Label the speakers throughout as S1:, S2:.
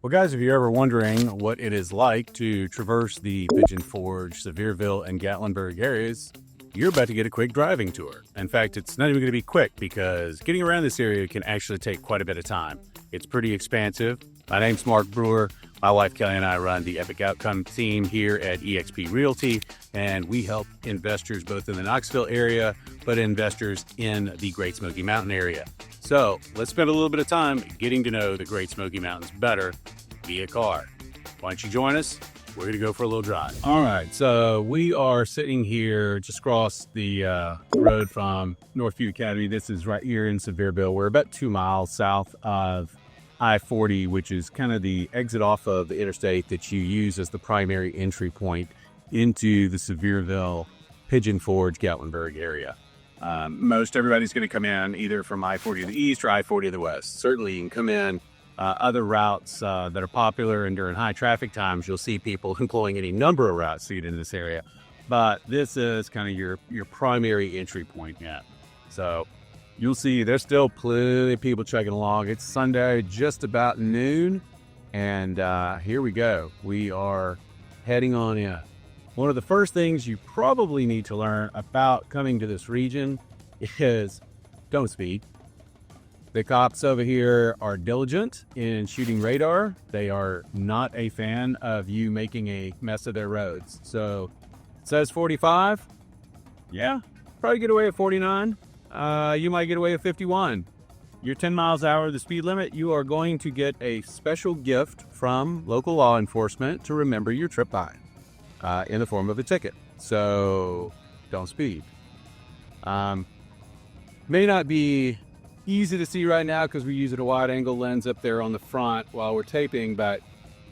S1: Well, guys, if you're ever wondering what it is like to traverse the Pigeon Forge, Sevierville, and Gatlinburg areas, you're about to get a quick driving tour. In fact, it's not even going to be quick because getting around this area can actually take quite a bit of time. It's pretty expansive. My name's Mark Brewer. My wife Kelli and I run the Epic Outcome team here at eXp Realty, and we help investors both in the Knoxville area, but investors in the Great Smoky Mountain area. So let's spend a little bit of time getting to know the Great Smoky Mountains better via car. Why don't you join us? We're going to go for a little drive. All right, so we are sitting here just across the road from Northview Academy. This is right here in Sevierville. We're about 2 miles south of I-40, which is kind of the exit off of the interstate that you use as the primary entry point into the Sevierville, Pigeon Forge, Gatlinburg area. Most everybody's going to come in either from I-40 to the east or I-40 to the west. Certainly you can come in other routes that are popular, and during high traffic times, you'll see people employing any number of routes to get into this area. But this is kind of your primary entry point yet. So you'll see there's still plenty of people chugging along. It's Sunday, just about noon, and here we go. We are heading on in. One of the first things you probably need to learn about coming to this region is don't speed. The cops over here are diligent in shooting radar. They are not a fan of you making a mess of their roads. So it says 45. Yeah, probably get away at 49. You might get away at 51. You're 10 miles an hour, the speed limit. You are going to get a special gift from local law enforcement to remember your trip by in the form of a ticket. So don't speed. May not be easy to see right now because we're using a wide angle lens up there on the front while we're taping, but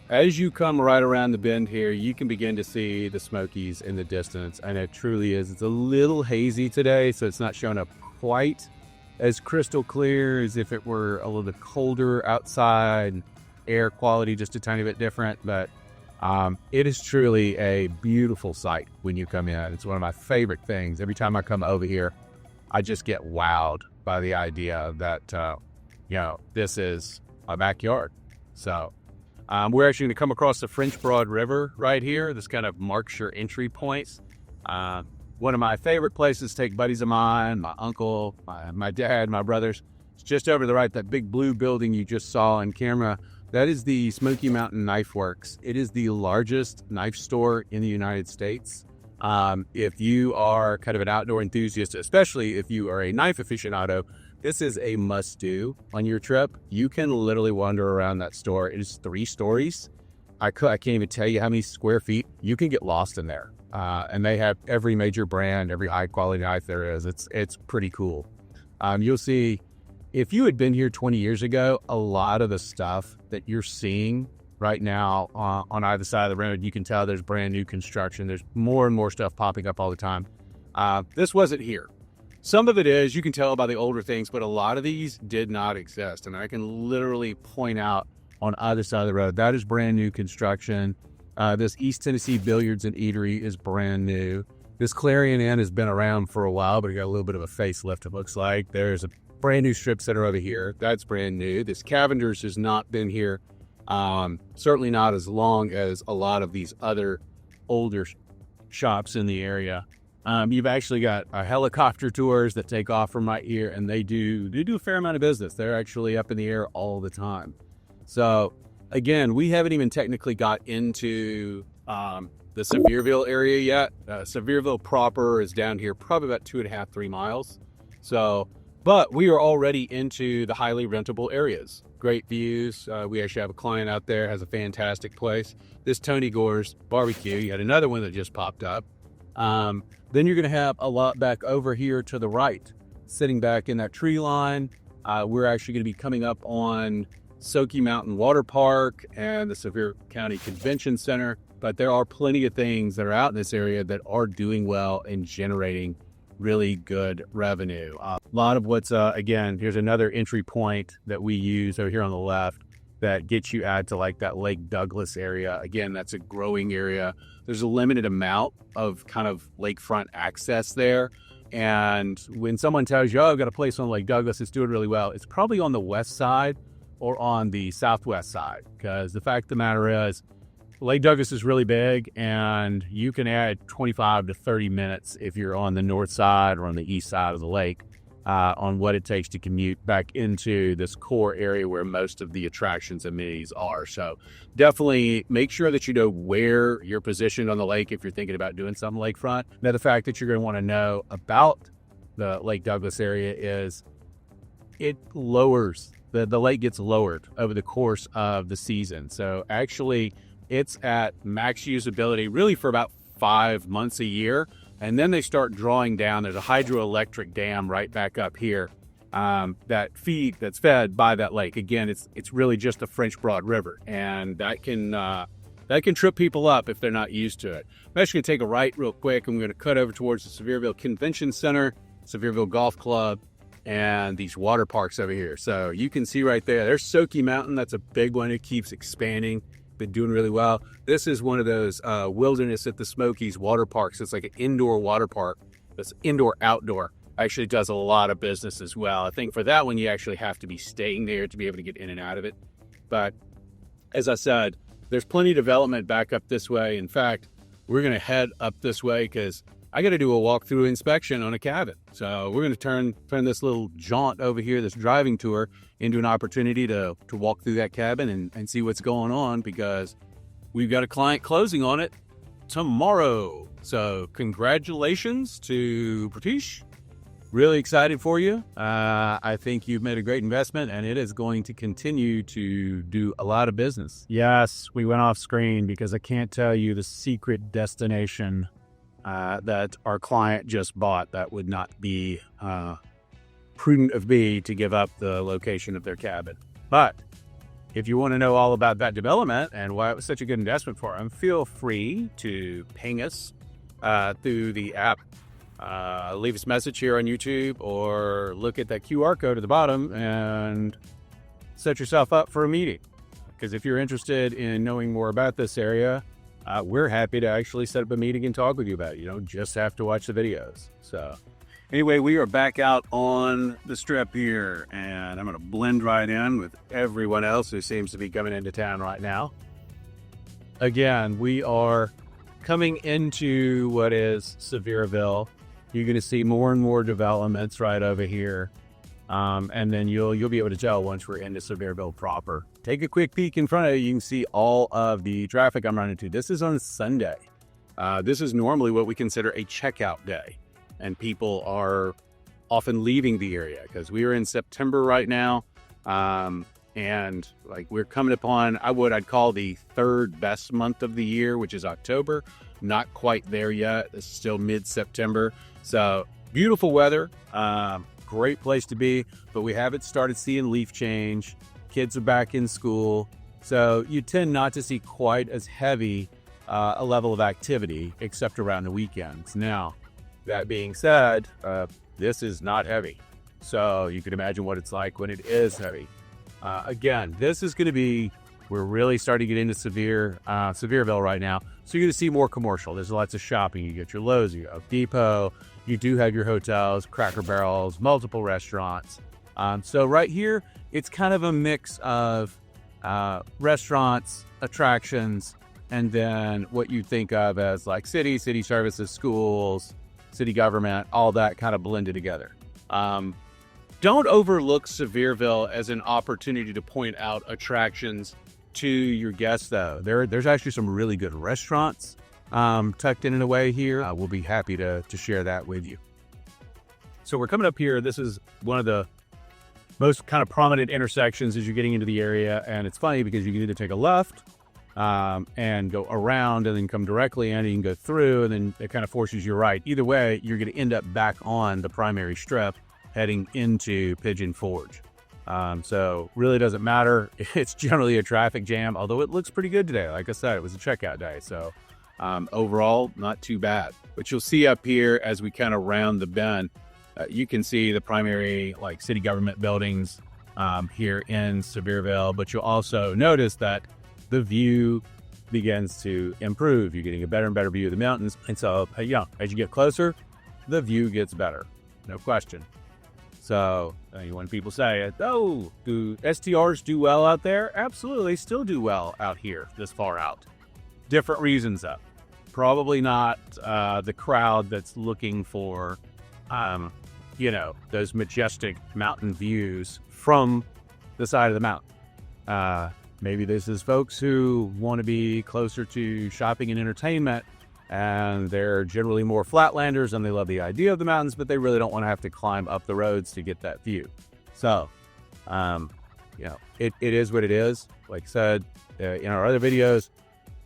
S1: as you come right around the bend here, you can begin to see the Smokies in the distance, and it truly is. It's a little hazy today, so it's not showing up quite as crystal clear as if it were a little bit colder outside, air quality just a tiny bit different, but it is truly a beautiful sight when you come in. It's one of my favorite things. Every time I come over here, I just get wowed by the idea that, this is my backyard. So we're actually going to come across the French Broad River right here. This kind of marks your entry points. One of my favorite places to take buddies of mine, my uncle, my dad, my brothers. It's just over to the right, that big blue building you just saw on camera. That is the Smoky Mountain Knife Works. It is the largest knife store in the United States. If you are kind of an outdoor enthusiast, especially if you are a knife aficionado, this is a must-do on your trip. You can literally wander around that store. It is 3 stories. I can't even tell you how many square feet. You can get lost in there. And they have every major brand, every high-quality knife there is. It's pretty cool. You'll see, if you had been here 20 years ago, a lot of the stuff that you're seeing right now on either side of the road, you can tell there's brand new construction. There's more and more stuff popping up all the time. This wasn't here. Some of it is, you can tell by the older things, but a lot of these did not exist. And I can literally point out on either side of the road, that is brand new construction. This East Tennessee Billiards and Eatery is brand new. This Clarion Inn has been around for a while, but it got a little bit of a facelift, it looks like. There's a brand new strip center over here. That's brand new. This Cavender's has not been here. Certainly not as long as a lot of these other older shops in the area. You've actually got helicopter tours that take off from right here, and they do a fair amount of business. They're actually up in the air all the time. So again, we haven't even technically got into the Sevierville area yet. Sevierville proper is down here probably about 2.5, 3 miles. So, but we are already into the highly rentable areas. Great views. We actually have a client out there, has a fantastic place. This Tony Gore's barbecue. You had another one that just popped up. Then you're going to have a lot back over here to the right, sitting back in that tree line. We're actually going to be coming up on Smoky Mountain Water Park and the Sevier County Convention Center. But there are plenty of things that are out in this area that are doing well and generating really good revenue. A lot of what's, again, here's another entry point that we use over here on the left that gets you out to like that Lake Douglas area. Again, that's a growing area. There's a limited amount of kind of lakefront access there. And when someone tells you, oh, I've got a place on Lake Douglas that's doing really well, it's probably on the west side or on the southwest side, because the fact of the matter is Lake Douglas is really big, and you can add 25 to 30 minutes if you're on the north side or on the east side of the lake on what it takes to commute back into this core area where most of the attractions and amenities are. So definitely make sure that you know where you're positioned on the lake if you're thinking about doing some lakefront. Now, the fact that you're going to want to know about the Lake Douglas area is it lowers, the lake gets lowered over the course of the season. So actually it's at max usability really for about 5 months a year. And then they start drawing down. There's a hydroelectric dam right back up here that's fed by that lake. Again, it's really just a French Broad River, and that can trip people up if they're not used to it. I'm actually going to take a right real quick. I'm going to cut over towards the Sevierville Convention Center, Sevierville Golf Club, and these water parks over here. So you can see right there's Smoky Mountain. That's a big one. It keeps expanding. Been doing really well. This is one of those Wilderness at the Smokies water parks. It's like an indoor water park. It's indoor outdoor. Actually does a lot of business as well. I think for that one you actually have to be staying there to be able to get in and out of it. But as I said, there's plenty of development back up this way. In fact, we're going to head up this way because I got to do a walkthrough inspection on a cabin. So we're going to turn this little jaunt over here, this driving tour, into an opportunity to walk through that cabin and see what's going on, because we've got a client closing on it tomorrow. So congratulations to Pratish. Really excited for you. I think you've made a great investment, and it is going to continue to do a lot of business. Yes, we went off screen because I can't tell you the secret destination that our client just bought. That would not be prudent of me to give up the location of their cabin. But if you want to know all about that development and why it was such a good investment for them, feel free to ping us through the app. Leave us a message here on YouTube, or look at that QR code at the bottom and set yourself up for a meeting. Because if you're interested in knowing more about this area, we're happy to actually set up a meeting and talk with you about it. You don't just have to watch the videos. So anyway, we are back out on the strip here, and I'm going to blend right in with everyone else who seems to be coming into town right now. Again, we are coming into what is Sevierville. You're going to see more and more developments right over here. And then you'll be able to tell once we're into Sevierville proper. Take a quick peek in front of you. You can see all of the traffic I'm running into. This is on Sunday. This is normally what we consider a checkout day, and people are often leaving the area because we are in September right now. And like we're coming upon I'd call the third best month of the year, which is October. Not quite there yet. It's still mid-September. So beautiful weather. Great place to be, but we haven't started seeing leaf change. Kids are back in school, so you tend not to see quite as heavy a level of activity except around the weekends. Now, that being said, this is not heavy, so you can imagine what it's like when it is heavy. Again, this is going to be, we're really starting to get into Sevierville right now, so you're going to see more commercial. There's lots of shopping. You get your Lowe's, you have Depot. You do have your hotels, Cracker Barrels, multiple restaurants. So right here, it's kind of a mix of restaurants, attractions, and then what you think of as like city services, schools, city government, all that kind of blended together. Don't overlook Sevierville as an opportunity to point out attractions to your guests, though. There's actually some really good restaurants tucked in a way here. We'll be happy to share that with you. So we're coming up here. This is one of the most kind of prominent intersections as you're getting into the area. And it's funny because you can either take a left and go around and then come directly in, and you can go through, and then it kind of forces you right. Either way, you're going to end up back on the primary strip heading into Pigeon Forge. So really doesn't matter. It's generally a traffic jam, although it looks pretty good today. Like I said, it was a checkout day. So overall, not too bad. But you'll see up here as we kind of round the bend, you can see the primary like city government buildings here in Sevierville. But you'll also notice that the view begins to improve. You're getting a better and better view of the mountains. And so, as you get closer, the view gets better. No question. So when people say, oh, do STRs do well out there? Absolutely, they still do well out here, this far out. Different reasons though. Probably not the crowd that's looking for, those majestic mountain views from the side of the mountain. Maybe this is folks who want to be closer to shopping and entertainment, and they're generally more flatlanders and they love the idea of the mountains, but they really don't want to have to climb up the roads to get that view. So, it is what it is. Like I said in our other videos,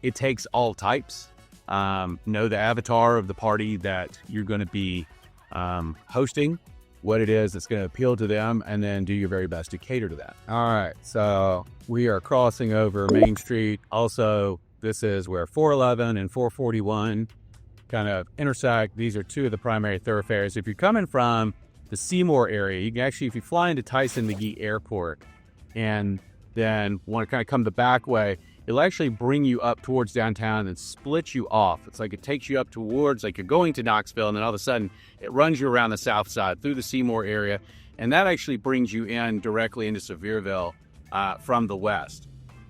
S1: it takes all types. Know the avatar of the party that you're going to be hosting, what it is that's going to appeal to them, and then do your very best to cater to that. All right, so we are crossing over Main Street. Also, this is where 411 and 441 kind of intersect. These are two of the primary thoroughfares. If you're coming from the Seymour area, you can actually, if you fly into Tyson McGee Airport and then want to kind of come the back way, it'll actually bring you up towards downtown and split you off. It's like it takes you up towards, like you're going to Knoxville, and then all of a sudden it runs you around the south side through the Seymour area, and that actually brings you in directly into Sevierville from the west.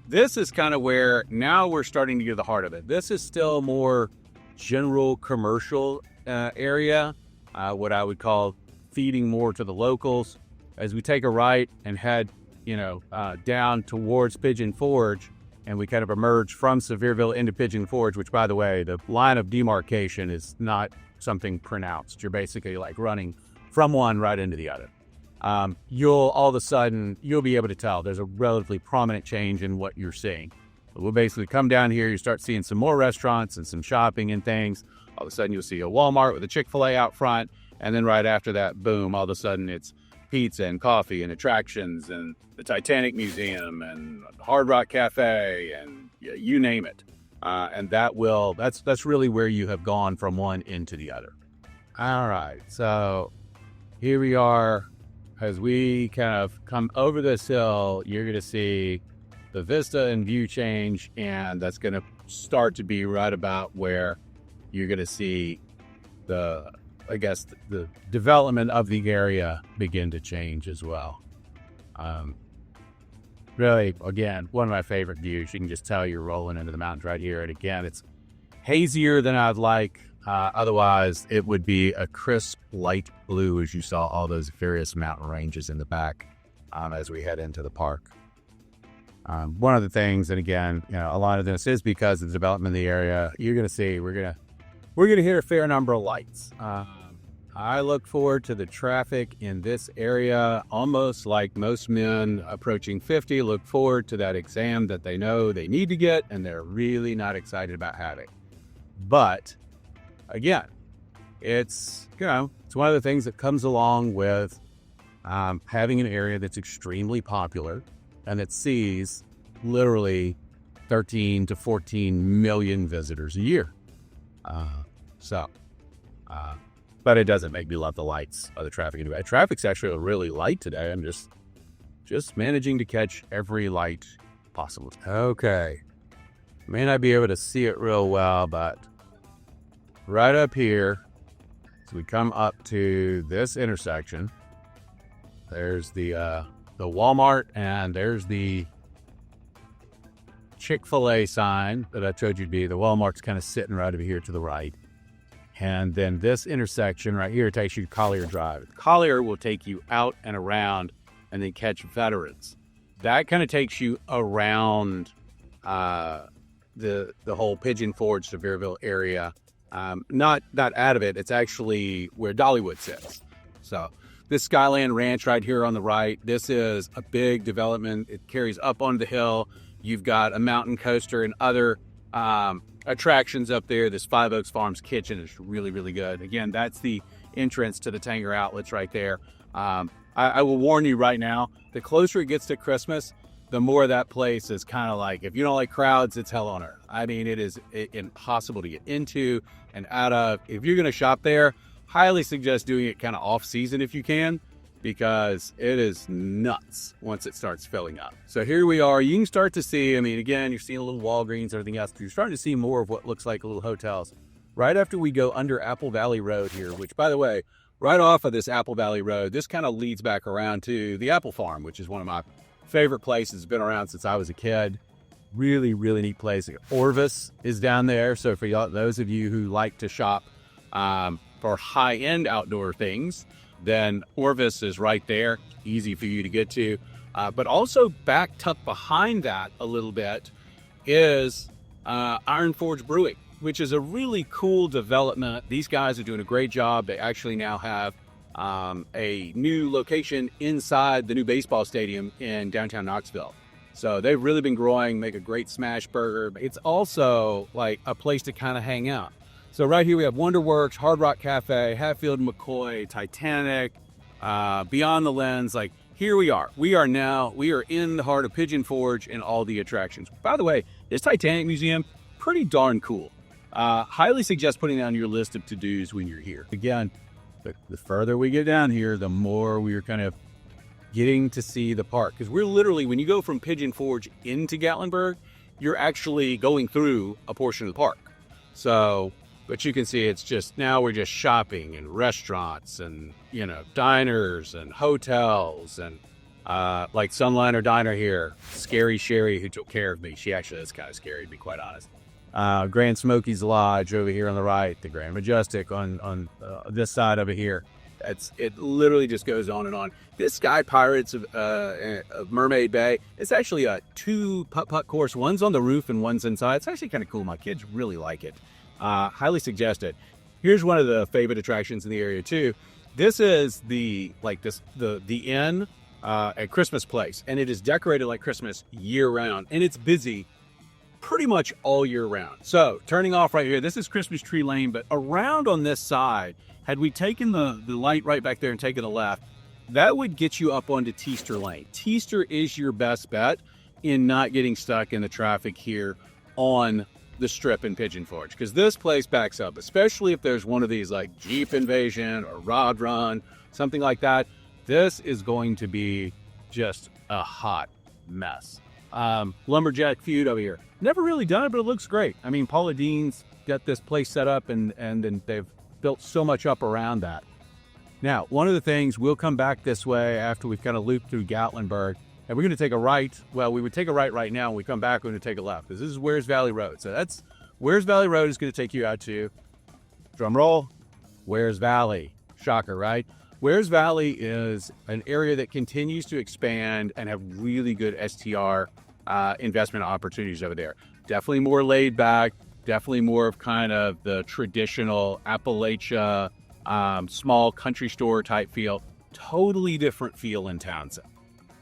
S1: This is kind of where now we're starting to get to the heart of it. This is still more general commercial area, what I would call feeding more to the locals. As we take a right and head, down towards Pigeon Forge, and we kind of emerge from Sevierville into Pigeon Forge, which, by the way, the line of demarcation is not something pronounced. You're basically like running from one right into the other. You'll all of a sudden, you'll be able to tell there's a relatively prominent change in what you're seeing. We'll basically come down here, you start seeing some more restaurants and some shopping and things. All of a sudden you'll see a Walmart with a Chick-fil-A out front. And then right after that, boom, all of a sudden it's pizza and coffee and attractions and the Titanic Museum and Hard Rock Cafe and you name it. And that's really where you have gone from one into the other. All right, so here we are. As we kind of come over this hill, you're going to see the vista and view change, and that's going to start to be right about where you're going to see the development of the area begin to change as well. Really, again, one of my favorite views. You can just tell you're rolling into the mountains right here. And again, it's hazier than I'd like. Otherwise, it would be a crisp light blue as you saw all those various mountain ranges in the back as we head into the park. One of the things, and again, a lot of this is because of the development of the area. You're going to see we're going to hit a fair number of lights. I look forward to the traffic in this area almost like most men approaching 50 look forward to that exam that they know they need to get and they're really not excited about having. But again, it's one of the things that comes along with having an area that's extremely popular and that sees literally 13 to 14 million visitors a year. But it doesn't make me love the lights of the traffic anyway. Traffic's actually really light today. I'm just managing to catch every light possible. Okay. May not be able to see it real well, but right up here, as we come up to this intersection, there's the Walmart and there's the Chick-fil-A sign that I told you to be. The Walmart's kind of sitting right over here to the right. And then this intersection right here takes you to Collier Drive. Collier will take you out and around and then catch Veterans. That kind of takes you around the whole Pigeon Forge, Sevierville area. Not out of it. It's actually where Dollywood sits. So this Skyland Ranch right here on the right, this is a big development. It carries up onto the hill. You've got a mountain coaster and other attractions up there. This Five Oaks Farms kitchen is really, really good. Again, that's the entrance to the Tanger Outlets right there. I will warn you right now, the closer it gets to Christmas, the more that place is kind of like, if you don't like crowds, it's hell on earth. I mean, it is impossible to get into and out of. If you're going to shop there, highly suggest doing it kind of off season if you can, because it is nuts once it starts filling up. So here we are. You can start to see, again, you're seeing a little Walgreens, everything else. You're starting to see more of what looks like little hotels. Right after we go under Apple Valley Road here, which, by the way, right off of this Apple Valley Road, this kind of leads back around to the Apple Farm, which is one of my favorite places. It's been around since I was a kid. Really, really neat place. Orvis is down there. So for those of you who like to shop for high-end outdoor things, then Orvis is right there, easy for you to get to. But also back tucked behind that a little bit is Iron Forge Brewing, which is a really cool development. These guys are doing a great job. They actually now have a new location inside the new baseball stadium in downtown Knoxville. So they've really been growing, make a great smash burger. It's also like a place to kind of hang out. So right here we have Wonderworks, Hard Rock Cafe, Hatfield McCoy, Titanic, Beyond the Lens. Like here we are. We are in the heart of Pigeon Forge and all the attractions. By the way, this Titanic Museum, pretty darn cool. Highly suggest putting it on your list of to-dos when you're here. Again, the further we get down here, the more we're kind of getting to see the park. Because we're literally, when you go from Pigeon Forge into Gatlinburg, you're actually going through a portion of the park. So, but you can see it's just, now we're just shopping and restaurants and, you know, diners and hotels and like Sunliner Diner here. Scary Sherry, who took care of me. She actually is kind of scary, to be quite honest. Grand Smoky's Lodge over here on the right, the Grand Majestic on this side over here. It literally just goes on and on. This Sky Pirates of Mermaid Bay, it's actually a 2 putt-putt course. One's on the roof and one's inside. It's actually kind of cool. My kids really like it. Highly suggest it. Here's one of the favorite attractions in the area too. This is the inn at Christmas Place, and it is decorated like Christmas year round, and it's busy pretty much all year round. So turning off right here, this is Christmas Tree Lane, but around on this side, had we taken the light right back there and taken a left, that would get you up onto Teaster Lane. Teaster is your best bet in not getting stuck in the traffic here on the strip in Pigeon Forge, because this place backs up, especially if there's one of these like Jeep Invasion or Rod Run, something like that. This is going to be just a hot mess. Lumberjack Feud over here. Never really done it, but it looks great. I mean, Paula Dean's got this place set up and then they've built so much up around that. Now, one of the things, we'll come back this way after we've kind of looped through Gatlinburg, and we're going to take a right. Well, we would take a right now. When we come back, we're going to take a left, because this is Wears Valley Road. So that's Wears Valley Road is going to take you out to, drum roll, Wears Valley. Shocker, right? Wears Valley is an area that continues to expand and have really good STR investment opportunities over there. Definitely more laid back, definitely more of kind of the traditional Appalachia, small country store type feel. Totally different feel in Townsend.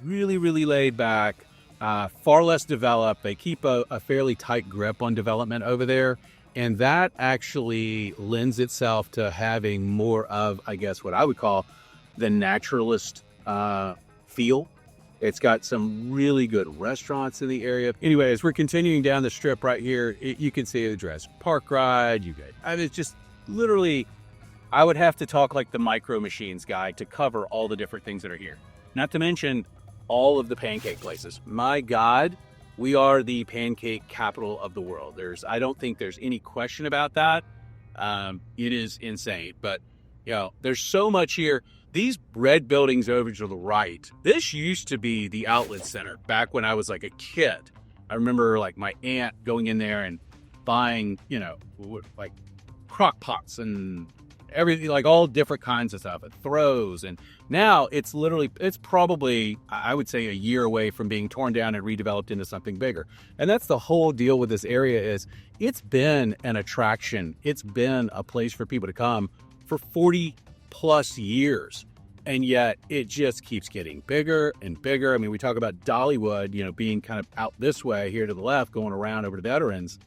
S1: Really, really laid back, far less developed. They keep a fairly tight grip on development over there. And that actually lends itself to having more of, I guess, what I would call the naturalist feel. It's got some really good restaurants in the area. Anyways, we're continuing down the strip right here. You can see the Jurassic Park ride. It's just literally, I would have to talk like the Micro Machines guy to cover all the different things that are here. Not to mention all of the pancake places. My God, we are the pancake capital of the world. I don't think there's any question about that. It is insane, but you know, there's so much here. These red buildings over to the right, this used to be the outlet center back when I was like a kid. I remember like my aunt going in there and buying, you know, like crock pots and everything, like all different kinds of stuff, and throws. And now it's probably, I would say, a year away from being torn down and redeveloped into something bigger. And that's the whole deal with this area is it's been an attraction. It's been a place for people to come for 40 plus years. And yet it just keeps getting bigger and bigger. I mean, we talk about Dollywood, you know, being kind of out this way here to the left, going around over to Veterans.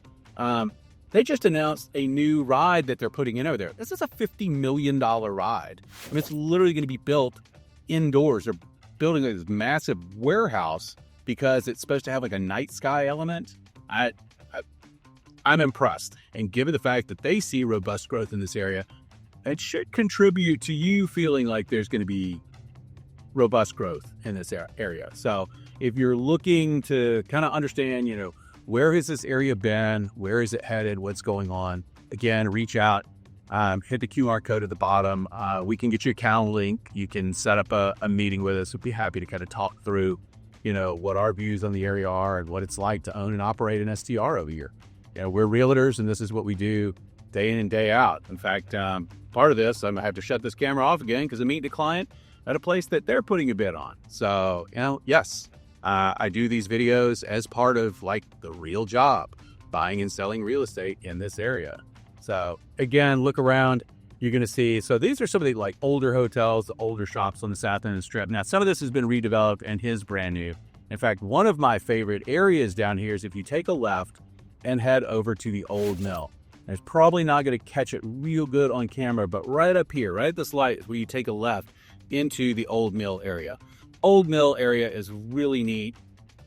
S1: They just announced a new ride that they're putting in over there. This is a $50 million ride. I mean, it's literally going to be built indoors. They're building this massive warehouse because it's supposed to have like a night sky element. I'm impressed. And given the fact that they see robust growth in this area, it should contribute to you feeling like there's going to be robust growth in this area. So if you're looking to kind of understand, you know, where has this area been? Where is it headed? What's going on? Again, reach out. hit the QR code at the bottom. We can get you a calendar link. You can set up a meeting with us. We'd be happy to kind of talk through, what our views on the area are and what it's like to own and operate an STR over here. We're realtors, and this is what we do day in and day out. In fact, part of this, I'm going to have to shut this camera off again because I'm meeting a client at a place that they're putting a bid on. So, yes, I do these videos as part of like the real job, buying and selling real estate in this area. So again, look around, you're going to see, so these are some of the like older hotels, the older shops on the south end of the strip. Now, some of this has been redeveloped and is brand new. In fact, one of my favorite areas down here is if you take a left and head over to the old mill. It's probably not going to catch it real good on camera, but right up here, right at this light is where you take a left into the old mill area. Old mill area is really neat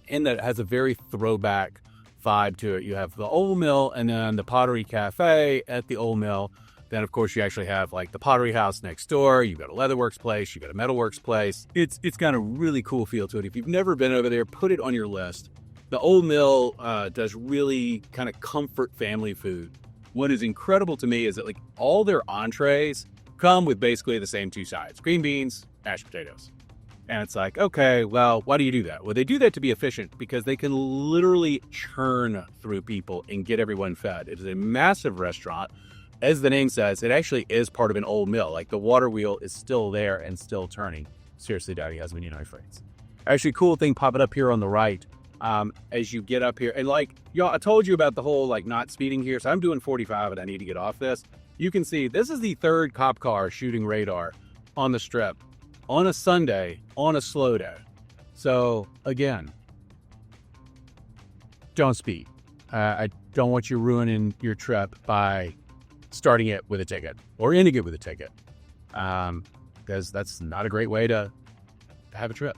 S1: in that it has a very throwback vibe to it. You have the old mill and then the pottery cafe at the old mill. Then of course you actually have like the pottery house next door. You've got a leatherworks place, you've got a metalworks place. It's got a really cool feel to it. If you've never been over there, put it on your list. The old mill does really kind of comfort family food. What is incredible to me is that like all their entrees come with basically the same two sides: green beans, mashed potatoes. And it's like, okay, well, why do you do that? Well, they do that to be efficient because they can literally churn through people and get everyone fed. It is a massive restaurant. As the name says, it actually is part of an old mill. Like the water wheel is still there and still turning. Seriously, Daddy Husband, friends. Actually, cool thing popping up here on the right as you get up here. And like, y'all, I told you about the whole like not speeding here. So I'm doing 45 and I need to get off this. You can see this is the third cop car shooting radar on the strip on a Sunday, on a slow day. So again, don't speed. I don't want you ruining your trip by starting it with a ticket or ending it with a ticket, because that's not a great way to have a trip.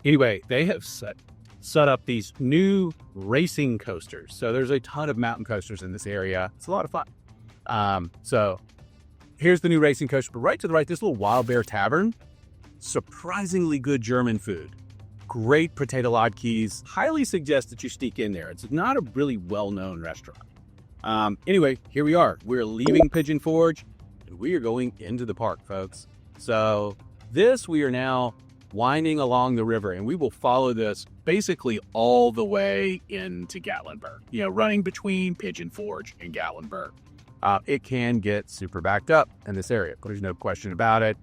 S1: Anyway, they have set up these new racing coasters. So there's a ton of mountain coasters in this area. It's a lot of fun. So here's the new racing coaster, but right to the right, this little Wild Bear Tavern. Surprisingly good German food. Great potato latkes. Highly suggest that you sneak in there. It's not a really well-known restaurant. Anyway, here we are. We're leaving Pigeon Forge, and we are going into the park, folks. So we are now winding along the river, and we will follow this basically all the way into Gatlinburg, running between Pigeon Forge and Gatlinburg. It can get super backed up in this area. There's no question about it.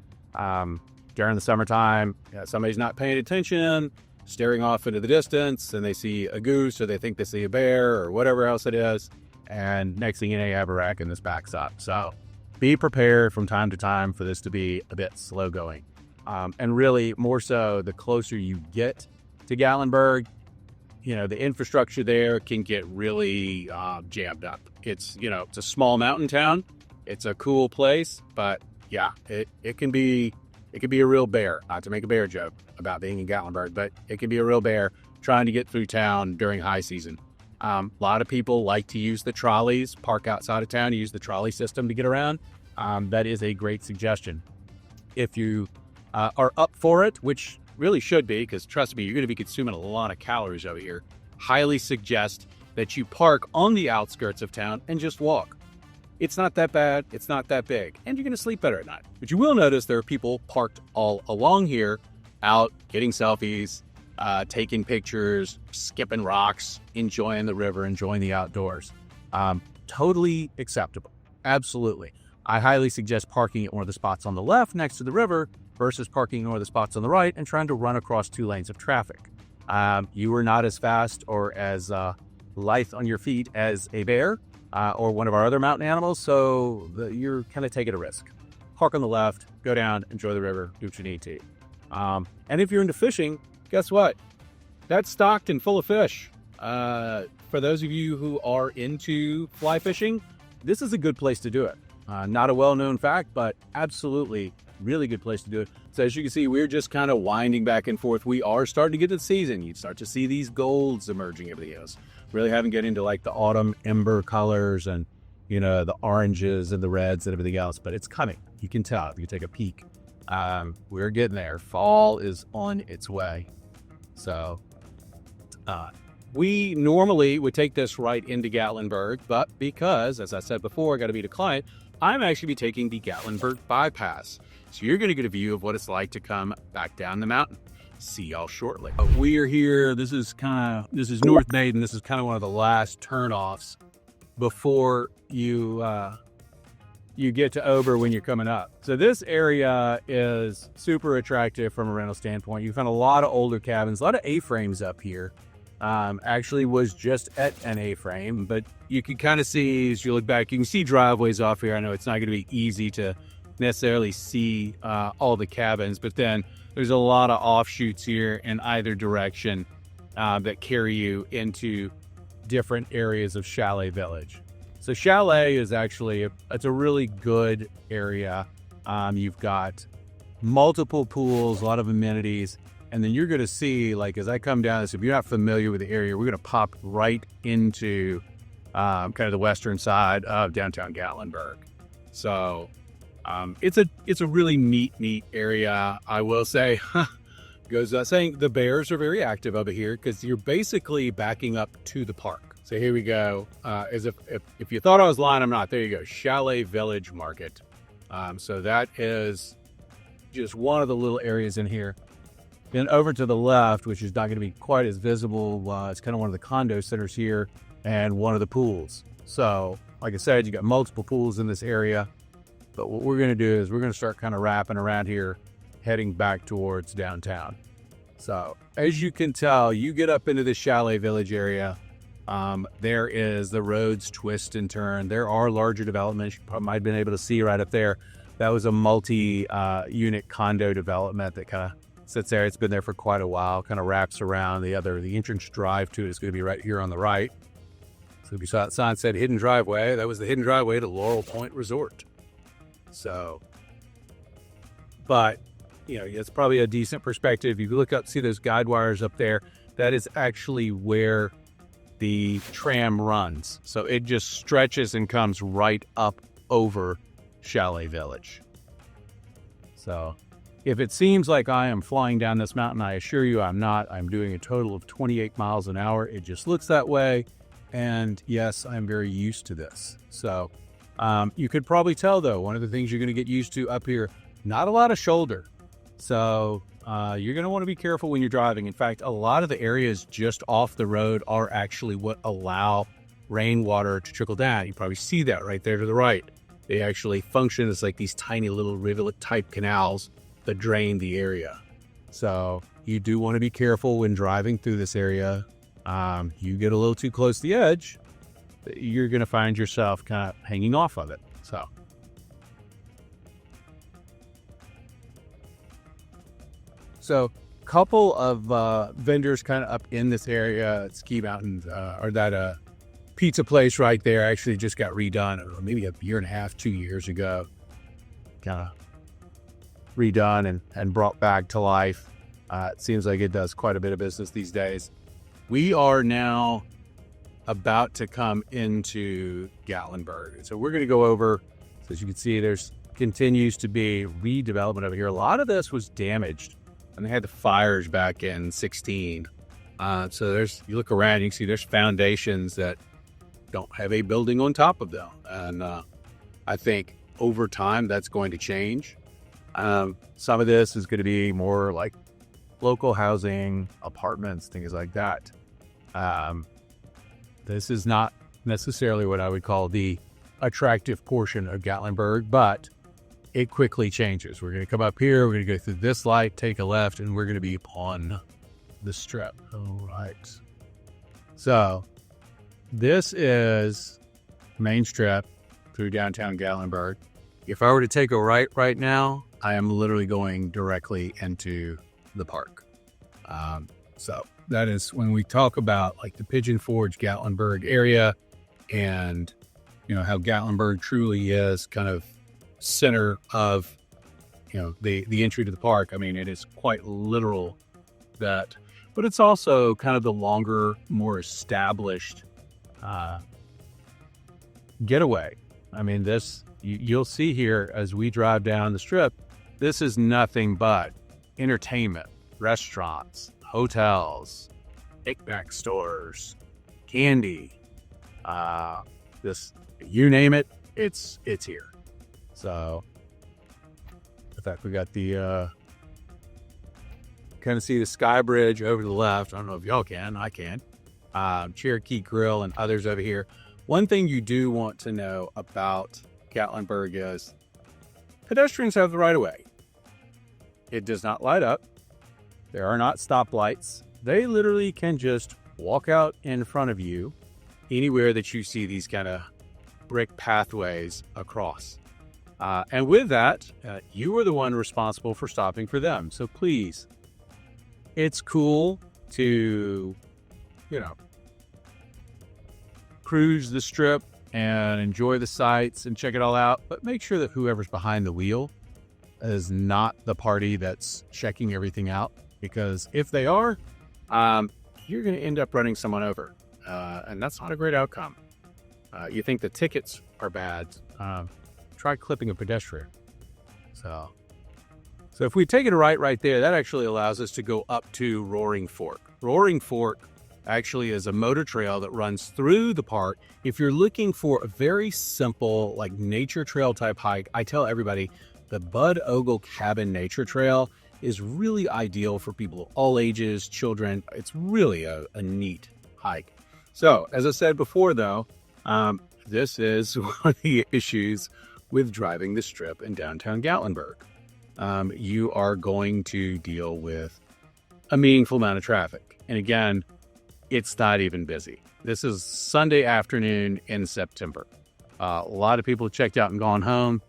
S1: During the summertime, somebody's not paying attention, staring off into the distance, and they see a goose or they think they see a bear or whatever else it is. And next thing you know, you have a wreck and this backs up. So be prepared from time to time for this to be a bit slow going. And really more so the closer you get to Gatlinburg, the infrastructure there can get really jammed up. It's, it's a small mountain town. It's a cool place, but yeah, it can be a real bear. Not to make a bear joke about being in Gatlinburg, but it can be a real bear trying to get through town during high season. A lot of people like to use the trolleys, park outside of town, use the trolley system to get around. That is a great suggestion. If you are up for it, which really should be, because trust me, you're going to be consuming a lot of calories over here, highly suggest that you park on the outskirts of town and just walk. It's not that bad. It's not that big. And you're going to sleep better at night. But you will notice there are people parked all along here, out getting selfies, taking pictures, skipping rocks, enjoying the river, enjoying the outdoors. Totally acceptable. Absolutely. I highly suggest parking at one of the spots on the left next to the river versus parking at one of the spots on the right and trying to run across 2 lanes of traffic. You are not as fast or as lithe on your feet as a bear or one of our other mountain animals, so you're kind of taking a risk. Park on the left, go down, enjoy the river, do what you need to. And if you're into fishing, guess what? That's stocked and full of fish. For those of you who are into fly fishing, this is a good place to do it. Not a well-known fact, but absolutely really good place to do it. So as you can see, we're just kind of winding back and forth. We are starting to get to the season. You start to see these golds emerging over the hills. Really haven't get into like the autumn ember colors and, the oranges and the reds and everything else, but it's coming. You can tell if you take a peek. We're getting there. Fall is on its way. So we normally would take this right into Gatlinburg, but because, as I said before, I got to meet a client, I'm actually be taking the Gatlinburg bypass. So you're going to get a view of what it's like to come back down the mountain. See y'all shortly. We are here. This is North Baden. This is kind of one of the last turnoffs before you get to Ober when you're coming up. So this area is super attractive from a rental standpoint. You find a lot of older cabins, a lot of A-frames up here. Actually was just at an A-frame, but you can kind of see as you look back, you can see driveways off here. I know it's not going to be easy to necessarily see all the cabins, but then there's a lot of offshoots here in either direction that carry you into different areas of Chalet Village. So Chalet is actually, it's a really good area. You've got multiple pools, a lot of amenities, and then you're going to see, like, as I come down this, if you're not familiar with the area, we're going to pop right into kind of the western side of downtown Gatlinburg. So it's a really neat area. I will say, goes without saying, the bears are very active over here because you're basically backing up to the park. So here we go. As if you thought I was lying, I'm not. There you go. Chalet Village Market. So that is just one of the little areas in here. Then over to the left, which is not going to be quite as visible, it's kind of one of the condo centers here and one of the pools. So like I said, you got multiple pools in this area. But what we're going to do is we're going to start kind of wrapping around here, heading back towards downtown. So as you can tell, you get up into the Chalet Village area. There is the roads twist and turn. There are larger developments. You probably might have been able to see right up there. That was a multi-unit condo development that kind of sits there. It's been there for quite a while, kind of wraps around. The entrance drive to it is going to be right here on the right. So if you saw that sign said hidden driveway, that was the hidden driveway to Laurel Point Resort. So, but, you know, it's probably a decent perspective. If you look up, see those guide wires up there, that is actually where the tram runs. So it just stretches and comes right up over Chalet Village. So if it seems like I am flying down this mountain, I assure you I'm not. I'm doing a total of 28 miles an hour. It just looks that way. And yes, I'm very used to this. So you could probably tell, though, one of the things you're going to get used to up here, not a lot of shoulder. So you're going to want to be careful when you're driving. In fact, a lot of the areas just off the road are actually what allow rainwater to trickle down. You probably see that right there to the right. They actually function as like these tiny little rivulet-type canals that drain the area. So you do want to be careful when driving through this area. You get a little too close to the edge, you're going to find yourself kind of hanging off of it. So couple of vendors kind of up in this area at Ski Mountains, or that pizza place right there actually just got redone, or maybe a year and a half, 2 years ago. Kind of redone and brought back to life. It seems like it does quite a bit of business these days. We are now about to come into Gatlinburg. So we're going to go over, so as you can see, there's continues to be redevelopment over here. A lot of this was damaged, and they had the fires back in 16. So you look around, you can see there's foundations that don't have a building on top of them. And I think over time that's going to change. Some of this is going to be more like local housing, apartments, things like that. This is not necessarily what I would call the attractive portion of Gatlinburg, but it quickly changes. We're going to come up here, we're going to go through this light, take a left, and we're going to be on the strip. All right. So this is Main Strip through downtown Gatlinburg. If I were to take a right now, I am literally going directly into the park. So that is when we talk about like the Pigeon Forge Gatlinburg area, and you know how Gatlinburg truly is kind of center of, you know, the entry to the park. I mean, it is quite literal that, but it's also kind of the longer, more established getaway. I mean, this you'll see here as we drive down the strip, this is nothing but entertainment, restaurants, hotels, kickback stores, candy, this, you name it, it's here. So, in fact, we got the kind of see the Sky Bridge over to the left. I don't know if y'all can. I can. Cherokee Grill and others over here. One thing you do want to know about Gatlinburg is pedestrians have the right of way. It does not light up. There are not stoplights. They literally can just walk out in front of you anywhere that you see these kind of brick pathways across. And with that, you are the one responsible for stopping for them. So please, it's cool to, cruise the strip and enjoy the sights and check it all out, but make sure that whoever's behind the wheel is not the party that's checking everything out, because if they are, you're going to end up running someone over, and that's not a great outcome. You think the tickets are bad, try clipping a pedestrian. So if we take it right there, that actually allows us to go up to Roaring Fork. Roaring Fork actually is a motor trail that runs through the park. If you're looking for a very simple, like nature trail type hike, I tell everybody the Bud Ogle Cabin Nature Trail is really ideal for people of all ages, children. It's really a neat hike. So, as I said before, though, this is one of the issues with driving the strip in downtown Gatlinburg. You are going to deal with a meaningful amount of traffic. And again, it's not even busy. This is Sunday afternoon in September. A lot of people checked out and gone home.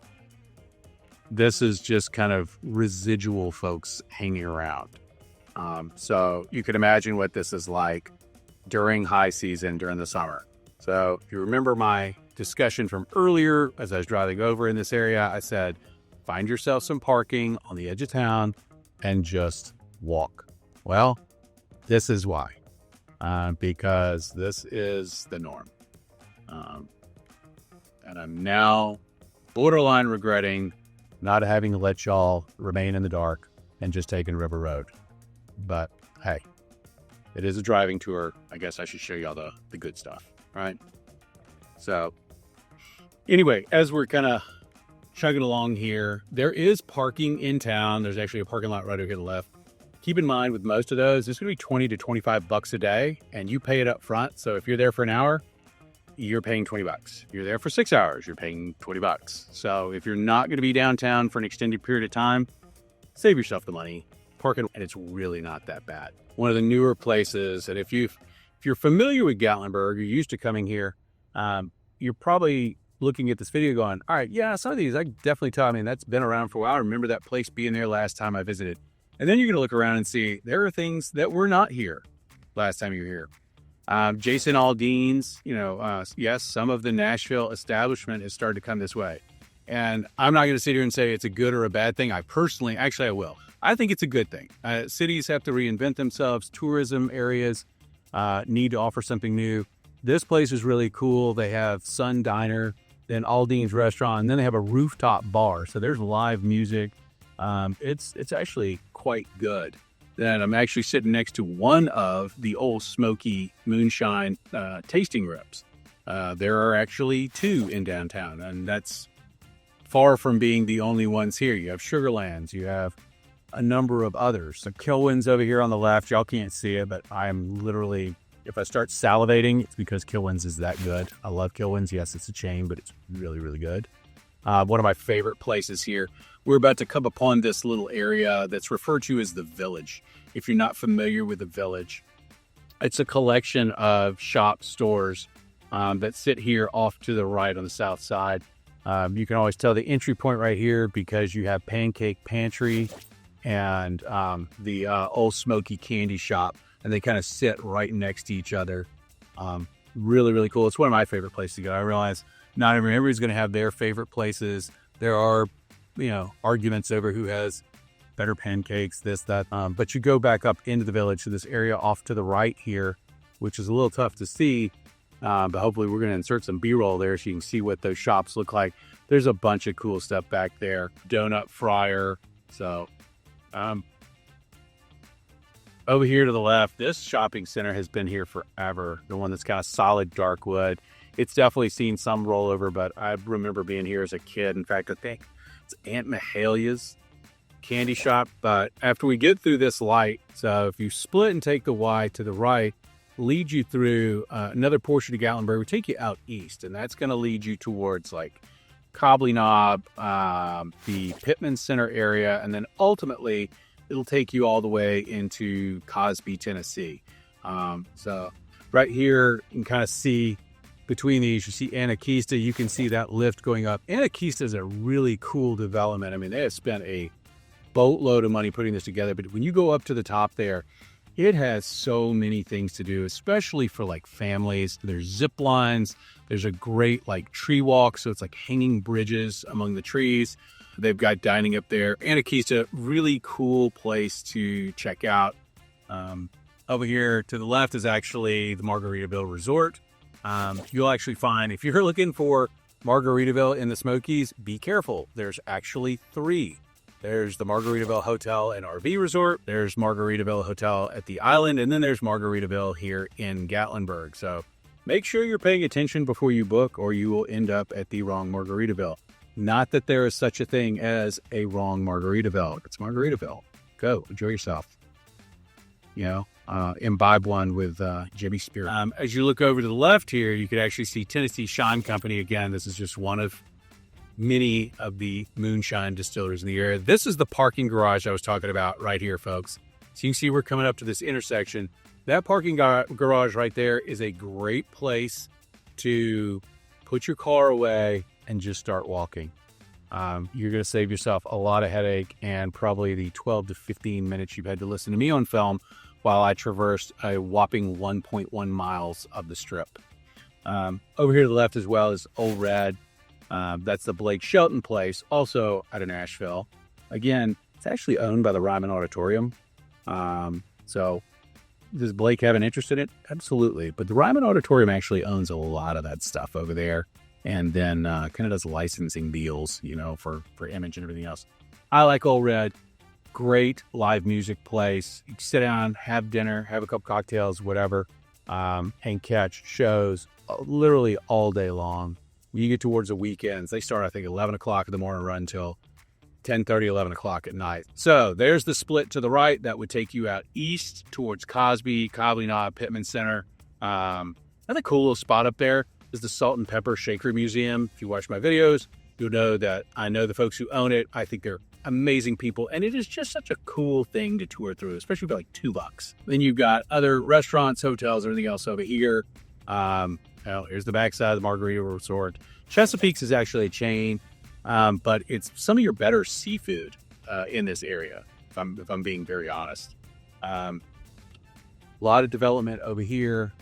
S1: This is just kind of residual folks hanging around. So you can imagine what this is like during high season, during the summer. So if you remember my discussion from earlier, as I was driving over in this area, I said, find yourself some parking on the edge of town and just walk. Well, this is why. Because this is the norm. And I'm now borderline regretting not having let y'all remain in the dark and just taking River Road. But hey, it is a driving tour. I guess I should show y'all the good stuff, right? So anyway, as we're kind of chugging along here, there is parking in town. There's actually a parking lot right over here to the left. Keep in mind with most of those, it's going to be 20 to 25 bucks a day, and you pay it up front. So if you're there for an hour, you're paying 20 bucks. You're there for 6 hours, you're paying 20 bucks. So if you're not going to be downtown for an extended period of time, save yourself the money, park it, and it's really not that bad. One of the newer places, and if you're familiar with Gatlinburg, you're used to coming here, you're probably looking at this video going, all right, yeah, some of these I definitely tell. I mean, that's been around for a while. I remember that place being there last time I visited. And then you're going to look around and see there are things that were not here last time you were here. Jason Aldean's, yes, some of the Nashville establishment has started to come this way. And I'm not going to sit here and say it's a good or a bad thing. I will. I think it's a good thing. Cities have to reinvent themselves. Tourism areas need to offer something new. This place is really cool. They have Sun Diner, then Aldean's Restaurant, and then they have a rooftop bar. So there's live music. It's actually quite good. Then I'm actually sitting next to one of the old Smoky Moonshine tasting rooms. There are actually two in downtown, and that's far from being the only ones here. You have Sugarlands, you have a number of others. So Kilwin's over here on the left. Y'all can't see it, but I'm literally, if I start salivating, it's because Kilwin's is that good. I love Kilwin's. Yes, it's a chain, but it's really, really good. One of my favorite places here. We're about to come upon this little area that's referred to as the Village. If you're not familiar with the Village, it's a collection of shop stores that sit here off to the right on the south side. You can always tell the entry point right here because you have Pancake Pantry and the Old Smoky Candy Shop, and they kind of sit right next to each other. Really, really cool. It's one of my favorite places to go. I realize not everybody's going to have their favorite places. There are, arguments over who has better pancakes, this, that. But you go back up into the Village to this area off to the right here, which is a little tough to see. But hopefully we're going to insert some B-roll there so you can see what those shops look like. There's a bunch of cool stuff back there. Donut Fryer. So, over here to the left, this shopping center has been here forever. The one that's kind of solid dark wood. It's definitely seen some rollover, but I remember being here as a kid. In fact, I think it's Aunt Mahalia's candy shop. But after we get through this light, so if you split and take the Y to the right, lead you through another portion of Gatlinburg, will take you out east, and that's going to lead you towards like Cobbly Knob, the Pittman Center area, and then ultimately it'll take you all the way into Cosby, Tennessee. So right here, you can kind of see between these, you see Anakeesta, you can see that lift going up. Anakeesta is a really cool development. I mean, they have spent a boatload of money putting this together, but when you go up to the top there, it has so many things to do, especially for like families. There's zip lines. There's a great like tree walk. So it's like hanging bridges among the trees. They've got dining up there. Anakeesta, really cool place to check out. Over here to the left is actually the Margaritaville Resort. You'll actually find, if you're looking for Margaritaville in the Smokies, be careful. There's actually 3. There's the Margaritaville Hotel and RV Resort. There's Margaritaville Hotel at the island. And then there's Margaritaville here in Gatlinburg. So make sure you're paying attention before you book, or you will end up at the wrong Margaritaville. Not that there is such a thing as a wrong Margaritaville. It's Margaritaville. Go, enjoy yourself. You know, imbibe one with Jimmy Spirit. As you look over to the left here, you could actually see Tennessee Shine Company. Again, this is just one of many of the moonshine distillers in the area. This is the parking garage I was talking about right here, folks. So you can see we're coming up to this intersection. That parking garage right there is a great place to put your car away and just start walking. You're going to save yourself a lot of headache and probably the 12 to 15 minutes you've had to listen to me on film while I traversed a whopping 1.1 miles of the strip. Over here to the left as well is Old Red. That's the Blake Shelton place, also out of Nashville. Again, it's actually owned by the Ryman Auditorium. So does Blake have an interest in it? Absolutely. But the Ryman Auditorium actually owns a lot of that stuff over there. And then kind of does licensing deals, you know, for Image and everything else. I like Old Red. Great live music place. You can sit down, have dinner, have a couple cocktails, whatever, and catch shows literally all day long. When you get towards the weekends, they start, I think, 11 o'clock in the morning, run until 10:30, 11 o'clock at night. So there's the split to the right. That would take you out east towards Cosby, Cobbly Knob, Pittman Center. Another cool little spot up there is the Salt and Pepper Shaker Museum. If you watch my videos, you'll know that I know the folks who own it. I think they're amazing people, and it is just such a cool thing to tour through, especially for like $2. Then you've got other restaurants, hotels, everything else over here. Well, here's the backside of the Margaritaville Resort. Chesapeake's is actually a chain, but it's some of your better seafood in this area, if I'm being very honest. A lot of development over here.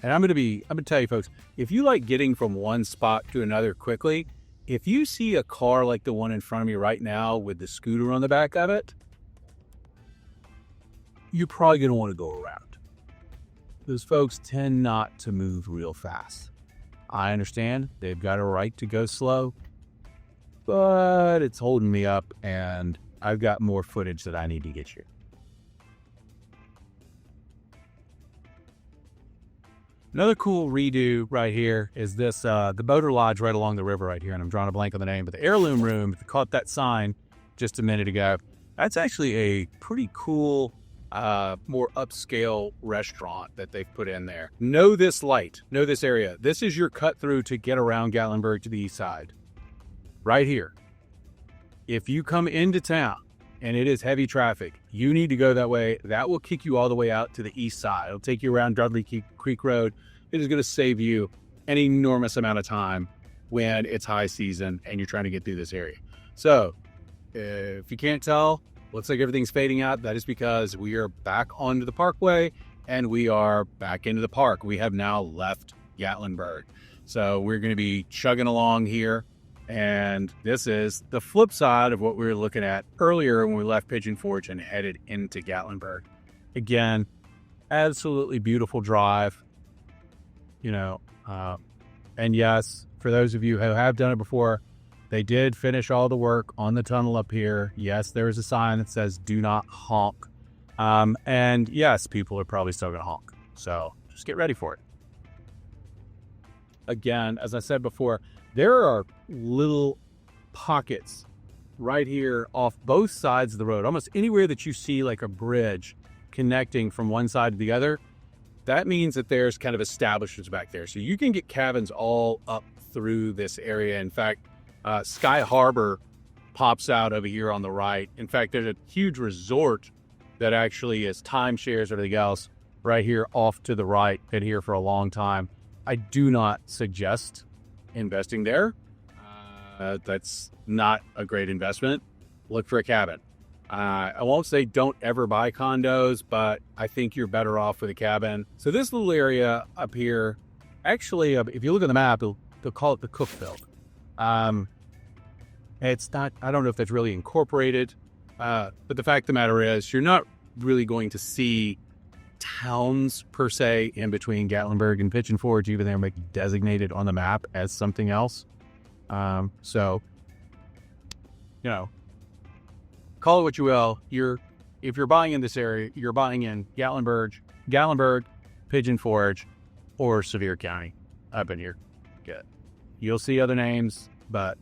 S1: And I'm going to tell you folks, if you like getting from one spot to another quickly, if you see a car like the one in front of me right now with the scooter on the back of it, you're probably going to want to go around. Those folks tend not to move real fast. I understand they've got a right to go slow, but it's holding me up and I've got more footage that I need to get you. Another cool redo right here is this, the Boater Lodge right along the river right here. And I'm drawing a blank on the name, but the Heirloom Room, if you caught that sign just a minute ago, that's actually a pretty cool, more upscale restaurant that they've put in there. Know this light, know this area. This is your cut through to get around Gatlinburg to the east side. Right here. If you come into town and it is heavy traffic, you need to go that way. That will kick you all the way out to the east side. It'll take you around Dudley Creek Road. It is going to save you an enormous amount of time when it's high season and you're trying to get through this area. So if you can't tell, looks like everything's fading out. That is because we are back onto the parkway and we are back into the park. We have now left Gatlinburg. So we're going to be chugging along here. And this is the flip side of what we were looking at earlier when we left Pigeon Forge and headed into Gatlinburg. Again, absolutely beautiful drive, you know. And yes, for those of you who have done it before, they did finish all the work on the tunnel up here. Yes, there is a sign that says do not honk. And yes, people are probably still going to honk. So just get ready for it. Again, as I said before, there are little pockets right here off both sides of the road. Almost anywhere that you see like a bridge connecting from one side to the other, that means that there's kind of establishments back there. So you can get cabins all up through this area. In fact, Sky Harbor pops out over here on the right. In fact, there's a huge resort that actually is timeshares or everything else right here off to the right. Been here for a long time. I do not suggest investing there. That's not a great investment. Look for a cabin. I won't say don't ever buy condos, but I think you're better off with a cabin. So this little area up here, actually, if you look at the map, they'll call it the Cookville. It's not, I don't know if that's really incorporated, but the fact of the matter is you're not really going to see towns per se in between Gatlinburg and Pigeon Forge, even though they're designated on the map as something else. So, you know, call it what you will. If you're buying in this area, you're buying in Gatlinburg, Pigeon Forge, or Sevier County up in here. Good. You'll see other names, but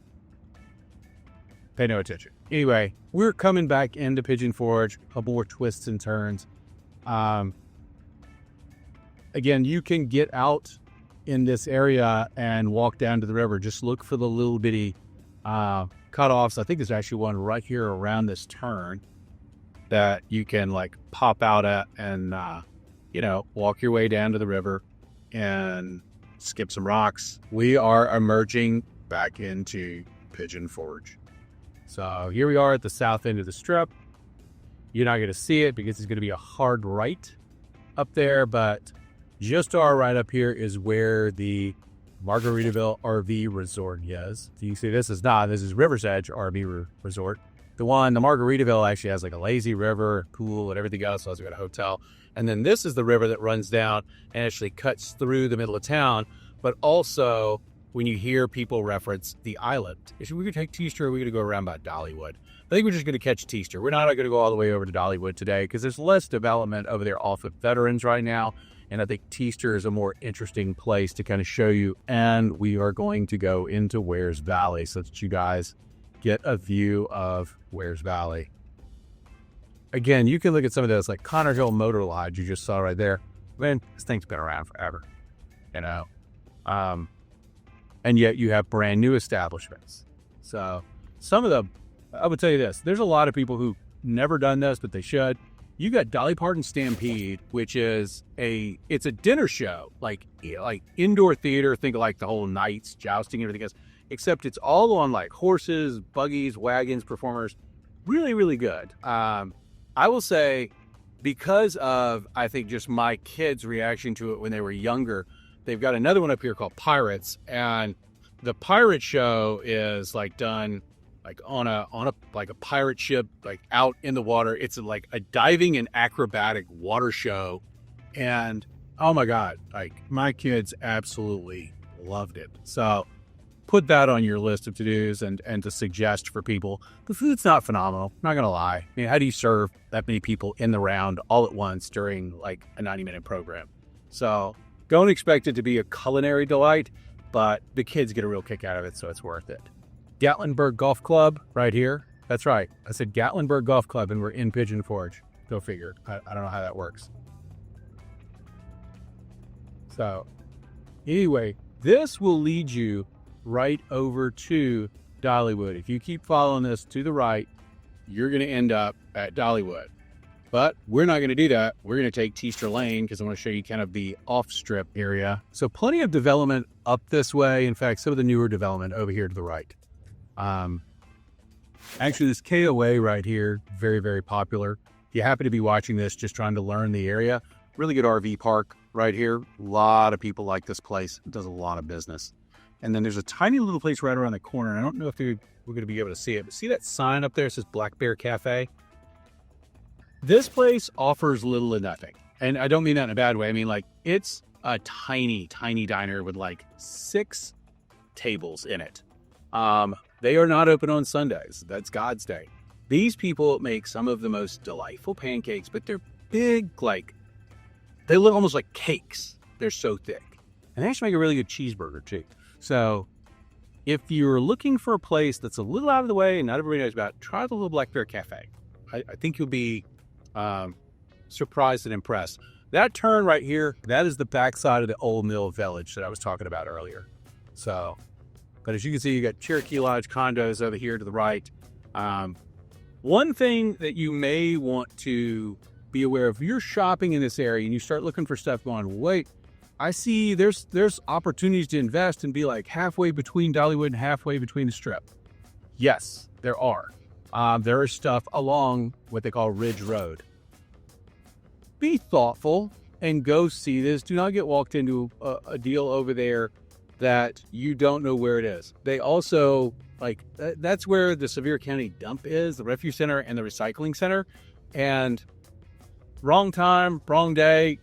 S1: pay no attention. Anyway, we're coming back into Pigeon Forge, a couple more twists and turns. Again, you can get out in this area and walk down to the river. Just look for the little bitty cutoffs. I think there's actually one right here around this turn that you can like pop out at and, walk your way down to the river and skip some rocks. We are emerging back into Pigeon Forge. So here we are at the south end of the strip. You're not going to see it because it's going to be a hard right up there, but just to our right up here is where the Margaritaville RV Resort is. So you see this is River's Edge RV Resort. The Margaritaville actually has like a lazy river, pool, and everything else. So we got a hotel. And then this is the river that runs down and actually cuts through the middle of town. But also, when you hear people reference the island, if we could take Teaster, we're going to go around by Dollywood. I think we're just going to catch Teaster. We're not going to go all the way over to Dollywood today because there's less development over there off of Veterans right now. And I think Teaster is a more interesting place to kind of show you. And we are going to go into Wares Valley so that you guys get a view of Wares Valley. Again, you can look at some of those like Connor Hill Motor Lodge you just saw right there. Man, this thing's been around forever, and yet you have brand new establishments. So I would tell you this, there's a lot of people who never done this, but they should. You got Dolly Parton Stampede, which is it's a dinner show, like indoor theater, think of like the whole knights, jousting, and everything else, except it's all on like horses, buggies, wagons, performers. Really, really good. I will say, because of, I think, just my kids' reaction to it when they were younger, they've got another one up here called Pirates, and the pirate show is like done like on a pirate ship, like out in the water. It's like a diving and acrobatic water show, and oh my god, like my kids absolutely loved it. So put that on your list of to-dos and to suggest for people. The food's not phenomenal, not gonna lie. I mean, how do you serve that many people in the round all at once during like a 90-minute program? So don't expect it to be a culinary delight, but the kids get a real kick out of it, so it's worth it. Gatlinburg Golf Club right here. That's right. I said Gatlinburg Golf Club, and we're in Pigeon Forge. Go figure. I don't know how that works. So anyway, this will lead you right over to Dollywood. If you keep following this to the right, you're going to end up at Dollywood. But we're not going to do that. We're going to take Teaster Lane because I want to show you kind of the off-strip area. So plenty of development up this way. In fact, some of the newer development over here to the right. Actually, this KOA right here, very, very popular. If you happen to be watching this, just trying to learn the area, really good RV park right here. A lot of people like this place. It does a lot of business. And then there's a tiny little place right around the corner. I don't know if we're going to be able to see it, but see that sign up there? It says Black Bear Cafe. This place offers little to nothing. And I don't mean that in a bad way. I mean, like, it's a tiny, tiny diner with like 6 tables in it. They are not open on Sundays. That's God's day. These people make some of the most delightful pancakes, but they're big, like They look almost like cakes. They're so thick. And they actually make a really good cheeseburger too. So if you're looking for a place that's a little out of the way and not everybody knows about, try the Little Black Bear Cafe. I think you'll be surprised and impressed. That turn right here, that is the backside of the old mill village that I was talking about earlier. So, but as you can see, you got Cherokee Lodge condos over here to the right. One thing that you may want to be aware of, if you're shopping in this area and you start looking for stuff going, wait, I see there's opportunities to invest and be like halfway between Dollywood and halfway between the Strip. Yes, there are. There is stuff along what they call Ridge Road. Be thoughtful and go see this. Do not get walked into a deal over there that you don't know where it is. They also, like, that's where the Sevier County dump is, the refuge center and the recycling center. And wrong time, wrong day,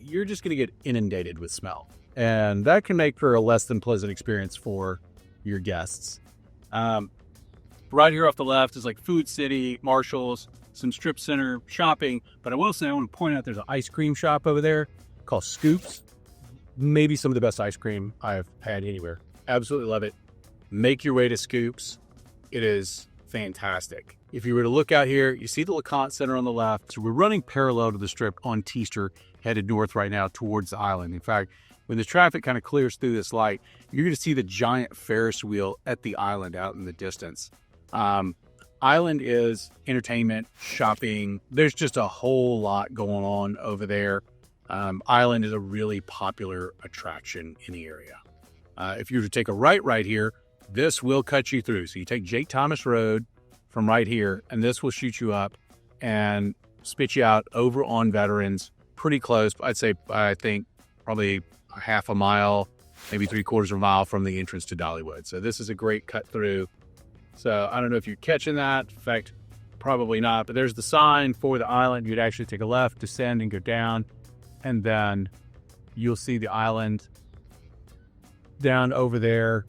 S1: you're just going to get inundated with smell. And that can make for a less than pleasant experience for your guests. Right here off the left is like Food City, Marshall's, some strip center shopping. But I will say, I want to point out there's an ice cream shop over there called Scoops. Maybe some of the best ice cream I've had anywhere. Absolutely love it. Make your way to Scoops. It is fantastic. If you were to look out here, you see the LeConte Center on the left. So we're running parallel to the Strip on Teaster, headed north right now towards the island. In fact, when the traffic kind of clears through this light, you're going to see the giant Ferris wheel at the island out in the distance. Island is entertainment, shopping. There's just a whole lot going on over there. Island is a really popular attraction in the area. If you were to take a right here, this will cut you through. So you take Jake Thomas Road from right here, and this will shoot you up and spit you out over on Veterans, pretty close. I think probably a half a mile, maybe 3/4 of a mile from the entrance to Dollywood. So this is a great cut through. So I don't know if you're catching that. In fact, probably not. But there's the sign for the island. You'd actually take a left, descend, and go down. And then you'll see the island down over there.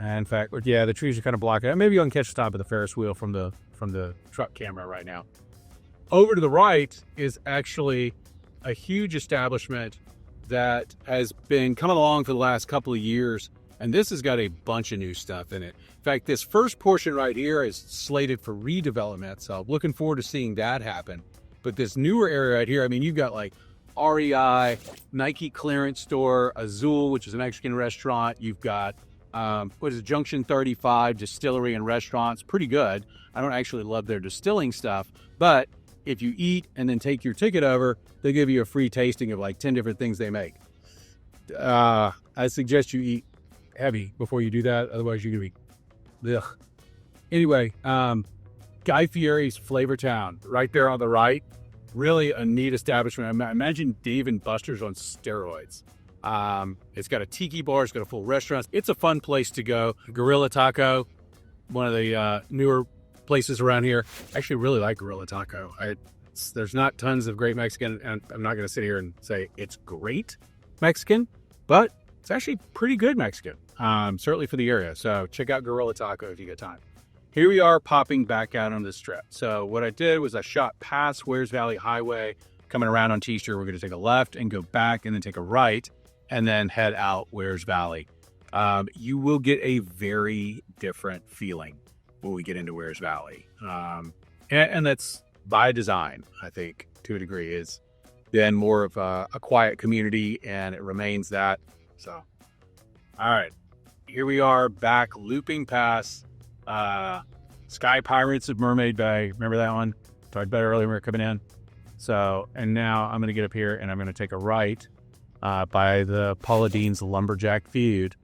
S1: And in fact, yeah, the trees are kind of blocking it. Maybe you can catch the top of the Ferris wheel from the truck camera right now. Over to the right is actually a huge establishment that has been coming along for the last couple of years. And this has got a bunch of new stuff in it. In fact, this first portion right here is slated for redevelopment. So I'm looking forward to seeing that happen. But this newer area right here, I mean, you've got like REI, Nike clearance store, Azul, which is a Mexican restaurant. You've got, Junction 35 distillery and restaurants. Pretty good. I don't actually love their distilling stuff, but if you eat and then take your ticket over, they give you a free tasting of like 10 different things they make. I suggest you eat heavy before you do that. Otherwise you're going to be, ugh. Anyway, Guy Fieri's Flavor Town, right there on the right. Really a neat establishment. I imagine Dave and Buster's on steroids. It's got a tiki bar. It's got a full restaurant. It's a fun place to go. Gorilla Taco, one of the newer places around here. I actually really like Gorilla Taco. There's not tons of great Mexican, and I'm not going to sit here and say it's great Mexican, but it's actually pretty good Mexican, certainly for the area. So check out Gorilla Taco if you get time. Here we are popping back out on the Strip. So what I did was I shot past Wares Valley Highway, coming around on Teaster. We're going to take a left and go back and then take a right and then head out Wares Valley. You will get a very different feeling when we get into Wares Valley. And that's by design, I think, to a degree. Is then more of a quiet community, and it remains that. So, all right, here we are back looping past Sky Pirates of Mermaid Bay. Remember that one? Talked about it earlier when we were coming in. So, and now I'm going to get up here and I'm going to take a right by the Paula Dean's Lumberjack Feud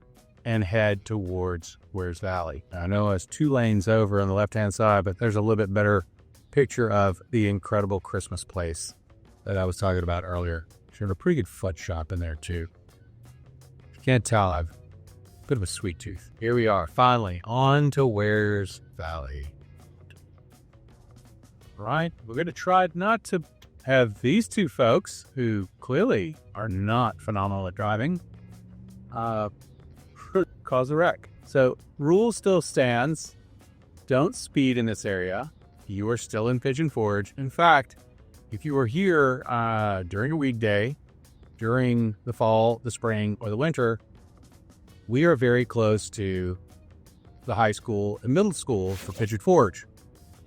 S1: and head towards Wares Valley. I know it's 2 lanes over on the left-hand side, but there's a little bit better picture of the incredible Christmas place that I was talking about earlier. There's a pretty good fudge shop in there too. If you can't tell, I've a bit of a sweet tooth. Here we are, finally, on to Wares Valley. Right, we're going to try not to have these two folks, who clearly are not phenomenal at driving, cause a wreck. So, rule still stands. Don't speed in this area. You are still in Pigeon Forge. In fact, if you were here during a weekday, during the fall, the spring, or the winter, we are very close to the high school and middle school for Pigeon Forge.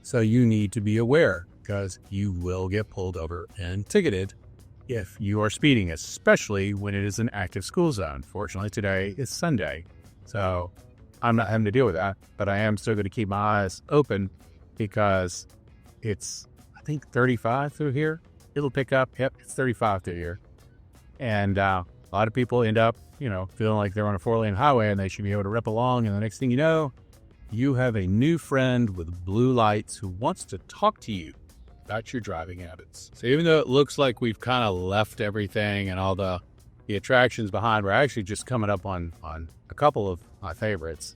S1: So you need to be aware, because you will get pulled over and ticketed if you are speeding, especially when it is an active school zone. Fortunately, today is Sunday, so I'm not having to deal with that, but I am still going to keep my eyes open because it's, I think, 35 through here. It'll pick up. Yep, it's 35 through here. And a lot of people end up, feeling like they're on a 4-lane highway and they should be able to rip along. And the next thing you know, you have a new friend with blue lights who wants to talk to you about your driving habits. So even though it looks like we've kind of left everything and all the attractions behind, we're actually just coming up on a couple of my favorites.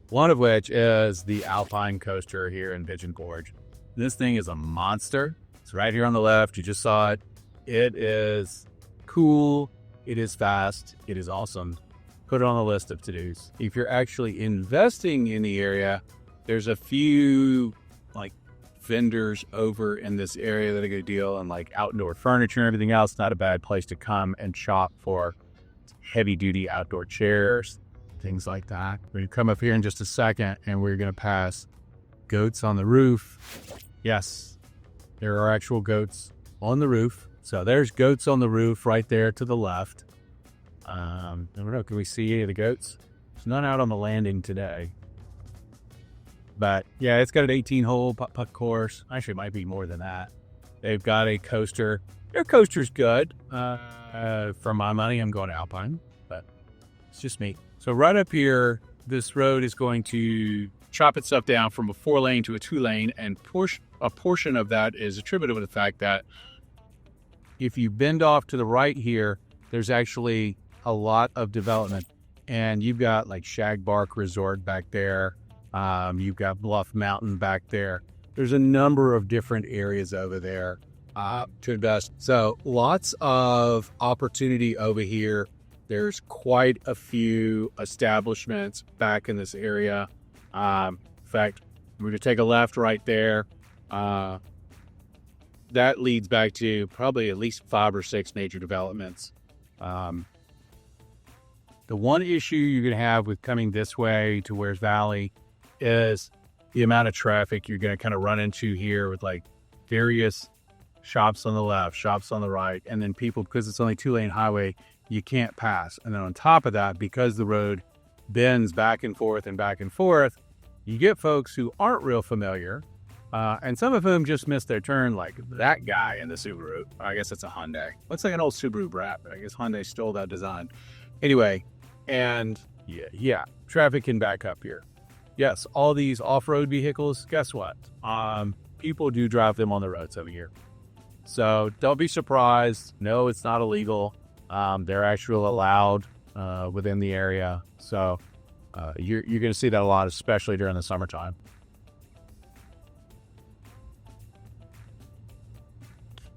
S1: One of which is the Alpine Coaster here in Pigeon Forge. This thing is a monster. It's right here on the left. You just saw it. It is cool. It is fast. It is awesome. Put it on the list of to-dos. If you're actually investing in the area, there's a few vendors over in this area that are going to deal in outdoor furniture and everything else. Not a bad place to come and shop for heavy duty outdoor chairs, things like that. We're going to come up here in just a second and we're going to pass goats on the roof. Yes, there are actual goats on the roof. So there's goats on the roof right there to the left. I don't know, can we see any of the goats? There's none out on the landing today. But yeah, it's got an 18-hole putt course. Actually, it might be more than that. They've got a coaster. Their coaster's good. For my money, I'm going Alpine, but it's just me. So right up here, this road is going to chop itself down from a 4-lane to a 2-lane, and a portion of that is attributable to the fact that if you bend off to the right here, there's actually a lot of development, and you've got Shagbark Resort back there. You've got Bluff Mountain back there. There's a number of different areas over there to invest. So lots of opportunity over here. There's quite a few establishments back in this area. In fact, we're going to take a left right there. That leads back to probably at least 5 or 6 major developments. The one issue you're going to have with coming this way to Wares Valley is the amount of traffic you're going to kind of run into here with various shops on the left, shops on the right, and then people, because it's only 2-lane highway, you can't pass. And then on top of that, because the road bends back and forth, you get folks who aren't real familiar, and some of them just miss their turn, like that guy in the Subaru. I guess it's a Hyundai. Looks like an old Subaru Brat, but I guess Hyundai stole that design. Anyway, and yeah, traffic can back up here. Yes, all these off-road vehicles, guess what? People do drive them on the roads over here. So don't be surprised. No, it's not illegal. They're actually allowed within the area. So you're going to see that a lot, especially during the summertime.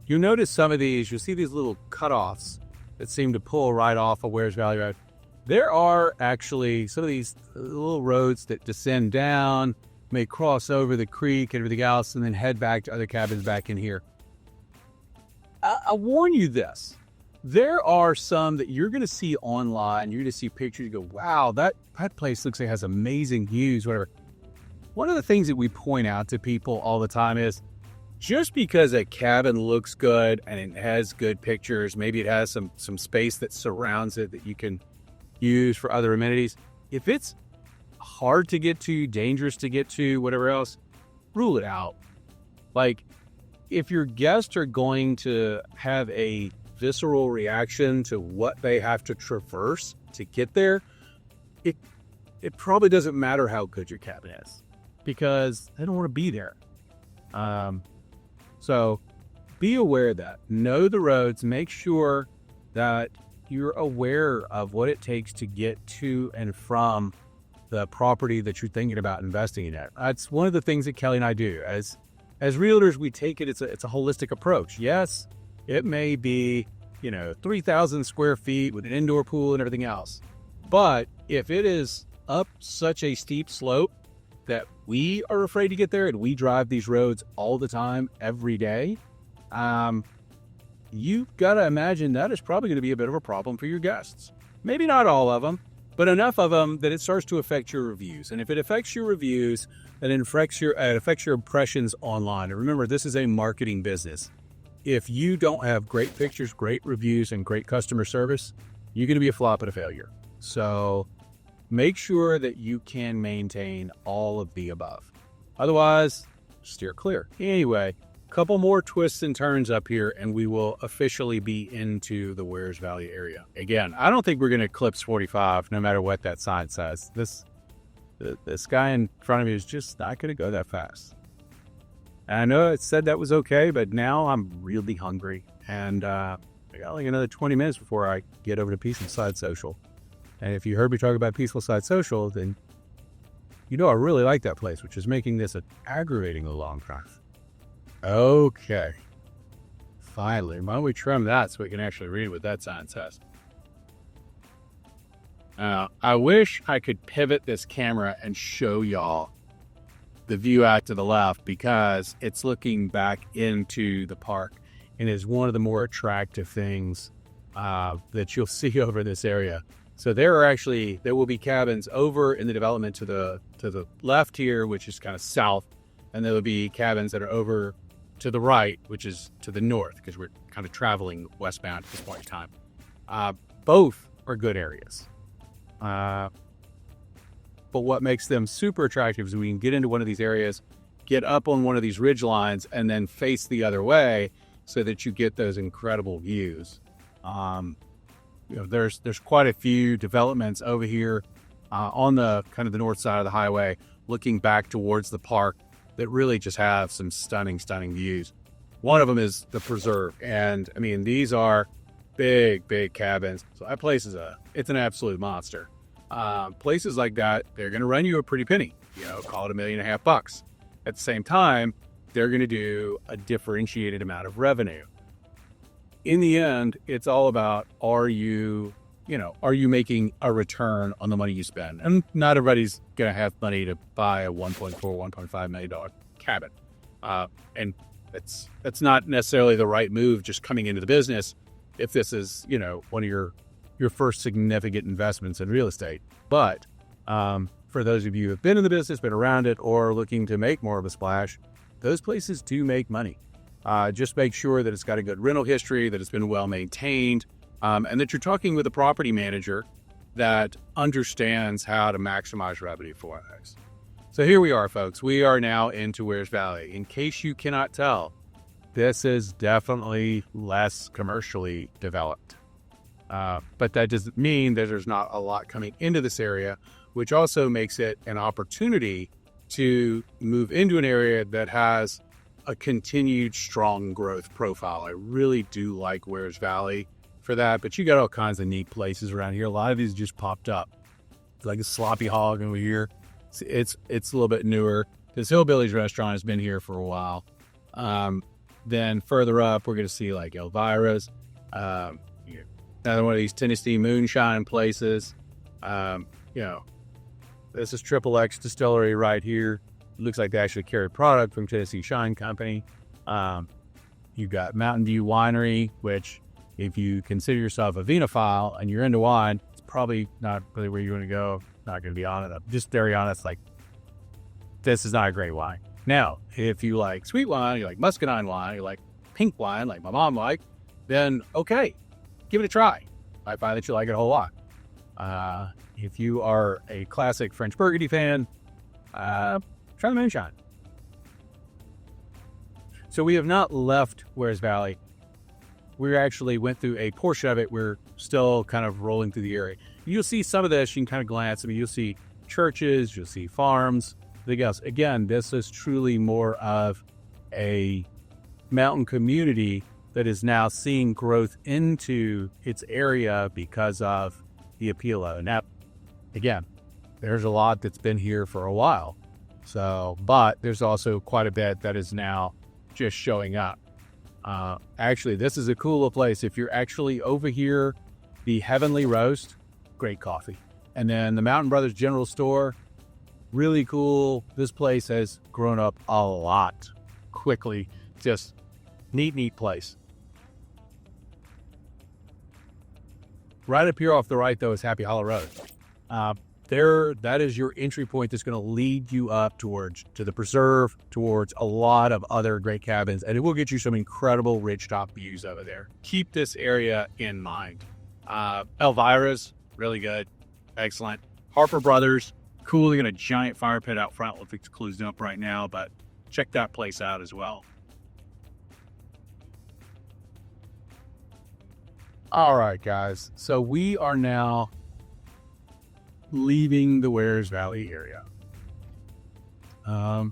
S1: You'll notice some of these, you'll see these little cutoffs that seem to pull right off of Wares Valley Road. There are actually some of these little roads that descend down, may cross over the creek and everything else, and then head back to other cabins back in here. I warn you this. There are some that you're going to see online. You're going to see pictures. You go, wow, that place looks like it has amazing views, whatever. One of the things that we point out to people all the time is just because a cabin looks good and it has good pictures, maybe it has some space that surrounds it that you can use for other amenities. If it's hard to get to, dangerous to get to, whatever else, rule it out. Like, if your guests are going to have a visceral reaction to what they have to traverse to get there, it probably doesn't matter how good your cabin is, because they don't want to be there. So be aware of that. Know the roads. Make sure that you're aware of what it takes to get to and from the property that you're thinking about investing in. That's one of the things that Kelli and I do. As realtors, we take it, it's a holistic approach. Yes, it may be, 3,000 square feet with an indoor pool and everything else. But if it is up such a steep slope that we are afraid to get there, and we drive these roads all the time, every day, you've got to imagine that is probably going to be a bit of a problem for your guests. Maybe not all of them, but enough of them that it starts to affect your reviews. And if it affects your reviews, then it affects your impressions online. And remember, this is a marketing business. If you don't have great pictures, great reviews, and great customer service, you're going to be a flop and a failure. So make sure that you can maintain all of the above. Otherwise, steer clear. Anyway, couple more twists and turns up here, and we will officially be into the Wears Valley area. Again, I don't think we're going to eclipse 45, no matter what that sign says. This guy in front of me is just not going to go that fast. And I know it said that was okay, but now I'm really hungry, and I got like another 20 minutes before I get over to Peaceful Side Social. And if you heard me talk about Peaceful Side Social, then you know I really like that place, which is making this an aggravatingly long drive. Okay. Finally, why don't we trim that so we can actually read what that sign says? I wish I could pivot this camera and show y'all the view out to the left, because it's looking back into the park and is one of the more attractive things that you'll see over this area. So there will be cabins over in the development to the left here, which is kind of south, and there will be cabins that are over to the right, which is to the north, because we're kind of traveling westbound at this point in time. Both are good areas. But what makes them super attractive is we can get into one of these areas, get up on one of these ridge lines, and then face the other way so that you get those incredible views. There's quite a few developments over here on the kind of the north side of the highway, looking back towards the park, that really just have some stunning views. One of them is the preserve. And I mean, these are big cabins. So that place it's an absolute monster. Places like that, they're going to run you a pretty penny, call it $1.5 million. At the same time, they're going to do a differentiated amount of revenue. In the end, it's all about, are you making a return on the money you spend? And not everybody's going to have money to buy a $1.4, $1.5 million cabin. And that's not necessarily the right move just coming into the business if this is, one of your first significant investments in real estate. But for those of you who have been in the business, been around it, or looking to make more of a splash, those places do make money. Just make sure that it's got a good rental history, that it's been well maintained, and that you're talking with a property manager that understands how to maximize revenue for those. So here we are, folks. We are now into Wears Valley. In case you cannot tell, this is definitely less commercially developed. But that doesn't mean that there's not a lot coming into this area, which also makes it an opportunity to move into an area that has a continued strong growth profile. I really do like Wears Valley for that, but you got all kinds of neat places around here. A lot of these just popped up. It's like a Sloppy Hog over here. It's a little bit newer. This Hillbillies restaurant has been here for a while. Then further up, we're going to see like Elvira's, another one of these Tennessee moonshine places. This is Triple X Distillery right here. It looks like they actually carry product from Tennessee Shine Company. You got Mountain View Winery, which if you consider yourself a vinophile and you're into wine, it's probably not really where you want to go. Not going to be honest. I'm just very honest. Like, this is not a great wine. Now, if you like sweet wine, you like muscadine wine, you like pink wine, like my mom liked, then okay, give it a try. I find that you like it a whole lot. If you are a classic French Burgundy fan, try the moonshine. So we have not left Wears Valley. We actually went through a portion of it. We're still kind of rolling through the area. You'll see some of this. You can kind of glance. I mean, you'll see churches, you'll see farms, everything else. Again, this is truly more of a mountain community that is now seeing growth into its area because of the appeal of it. Now, again, there's a lot that's been here for a while. So, but there's also quite a bit that is now just showing up. Actually, this is a cool place. If you're actually over here, the Heavenly Roast, great coffee. And then the Mountain Brothers General Store, really cool. This place has grown up a lot quickly. Just Neat place. Right up here off the right, though, is Happy Hollow Road. That is your entry point that's going to lead you up to the preserve, towards a lot of other great cabins, and it will get you some incredible ridgetop views over there. Keep this area in mind. Elvira's, really good. Excellent. Harper Brothers, cool. They got a giant fire pit out front. Looks like it's closed up right now, but check that place out as well. All right, guys. So we are now leaving the Wares Valley area.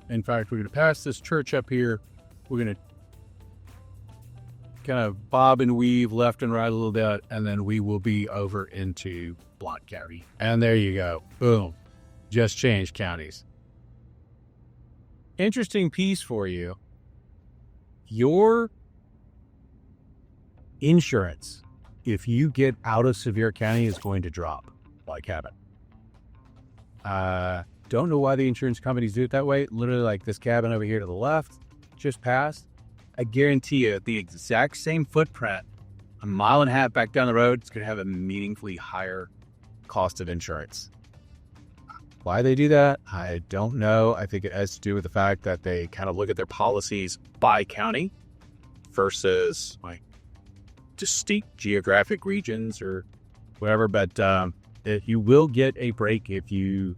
S1: In fact, we're going to pass this church up here. We're going to kind of bob and weave left and right a little bit, and then we will be over into Blount County. And there you go. Boom. Just changed counties. Interesting piece for you. Your insurance, if you get out of Sevier County, is going to drop like cabin. Don't know why the insurance companies do it that way. Literally, like this cabin over here to the left, just passed. I guarantee you, the exact same footprint, a mile and a half back down the road, it's going to have a meaningfully higher cost of insurance. Why they do that, I don't know. I think it has to do with the fact that they kind of look at their policies by county versus like distinct geographic regions or whatever. But you will get a break if you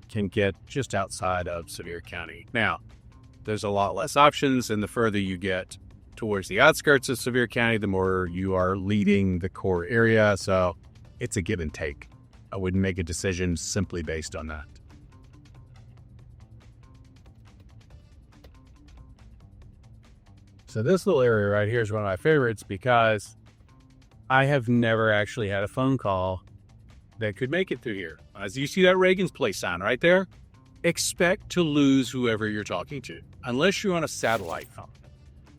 S1: can get just outside of Sevier County. Now, there's a lot less options, and the further you get towards the outskirts of Sevier County, the more you are leaving the core area. So it's a give and take. I wouldn't make a decision simply based on that. So this little area right here is one of my favorites because I have never actually had a phone call that could make it through here. As you see that Reagan's Place sign right there, expect to lose whoever you're talking to, unless you're on a satellite phone.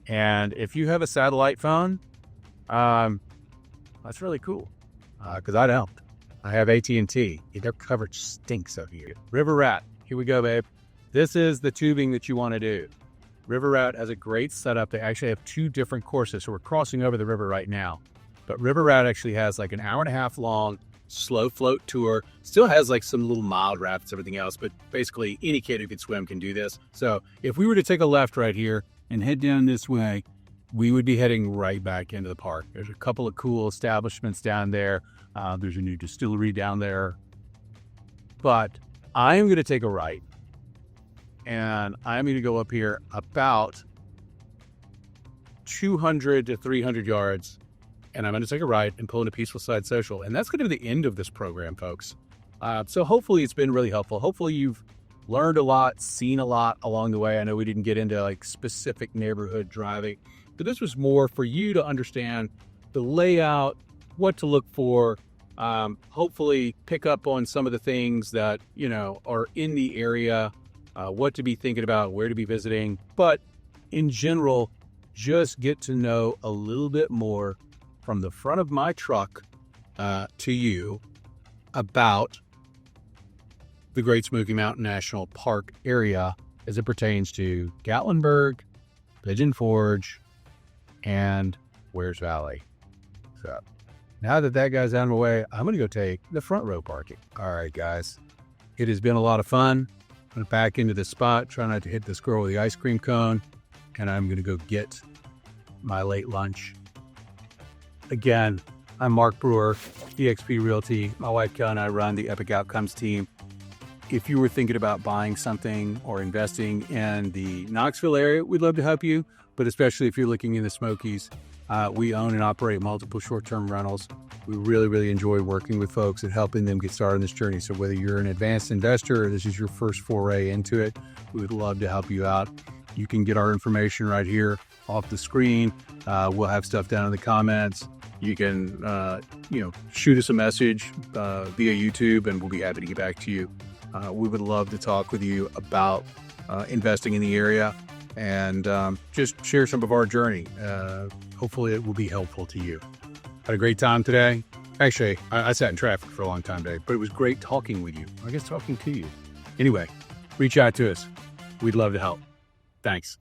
S1: And if you have a satellite phone, that's really cool, because I don't. I have AT&T. Their coverage stinks over here. River Rat, here we go, babe. This is the tubing that you want to do. River Rat has a great setup. They actually have two different courses, so we're crossing over the river right now. But River Rat actually has like an hour and a half long slow float tour. Still has like some little mild rapids, everything else, but basically any kid who can swim can do this. So if we were to take a left right here and head down this way, we would be heading right back into the park. There's a couple of cool establishments down there. There's a new distillery down there. But I am going to take a right, and I'm going to go up here about 200 to 300 yards, and I'm going to take a right and pull into Peaceful Side Social. And that's going to be the end of this program, folks. So hopefully it's been really helpful. Hopefully you've learned a lot, seen a lot along the way. I know we didn't get into like specific neighborhood driving, but this was more for you to understand the layout, what to look for, hopefully pick up on some of the things that, you know, are in the area, what to be thinking about, where to be visiting. But in general, just get to know a little bit more from the front of my truck to you about the Great Smoky Mountain National Park area as it pertains to Gatlinburg, Pigeon Forge, and Wares Valley. So now that guy's out of the way, I'm going to go take the front row parking. All right, guys, it has been a lot of fun. I'm going to back into this spot, try not to hit this girl with the ice cream cone, and I'm going to go get my late lunch. Again, I'm Mark Brewer, eXp Realty. My wife Kelli and I run the Epic Outcomes team. If you were thinking about buying something or investing in the Knoxville area, we'd love to help you, but especially if you're looking in the Smokies, we own and operate multiple short-term rentals. We really enjoy working with folks and helping them get started on this journey. So whether you're an advanced investor or this is your first foray into it, we would love to help you out. You can get our information right here off the screen. We'll have stuff down in the comments. You can, shoot us a message via YouTube, and we'll be happy to get back to you. We would love to talk with you about investing in the area and just share some of our journey. Hopefully it will be helpful to you. Had a great time today. Actually, I sat in traffic for a long time today, but it was great talking with you. I guess talking to you. Anyway, reach out to us. We'd love to help. Thanks.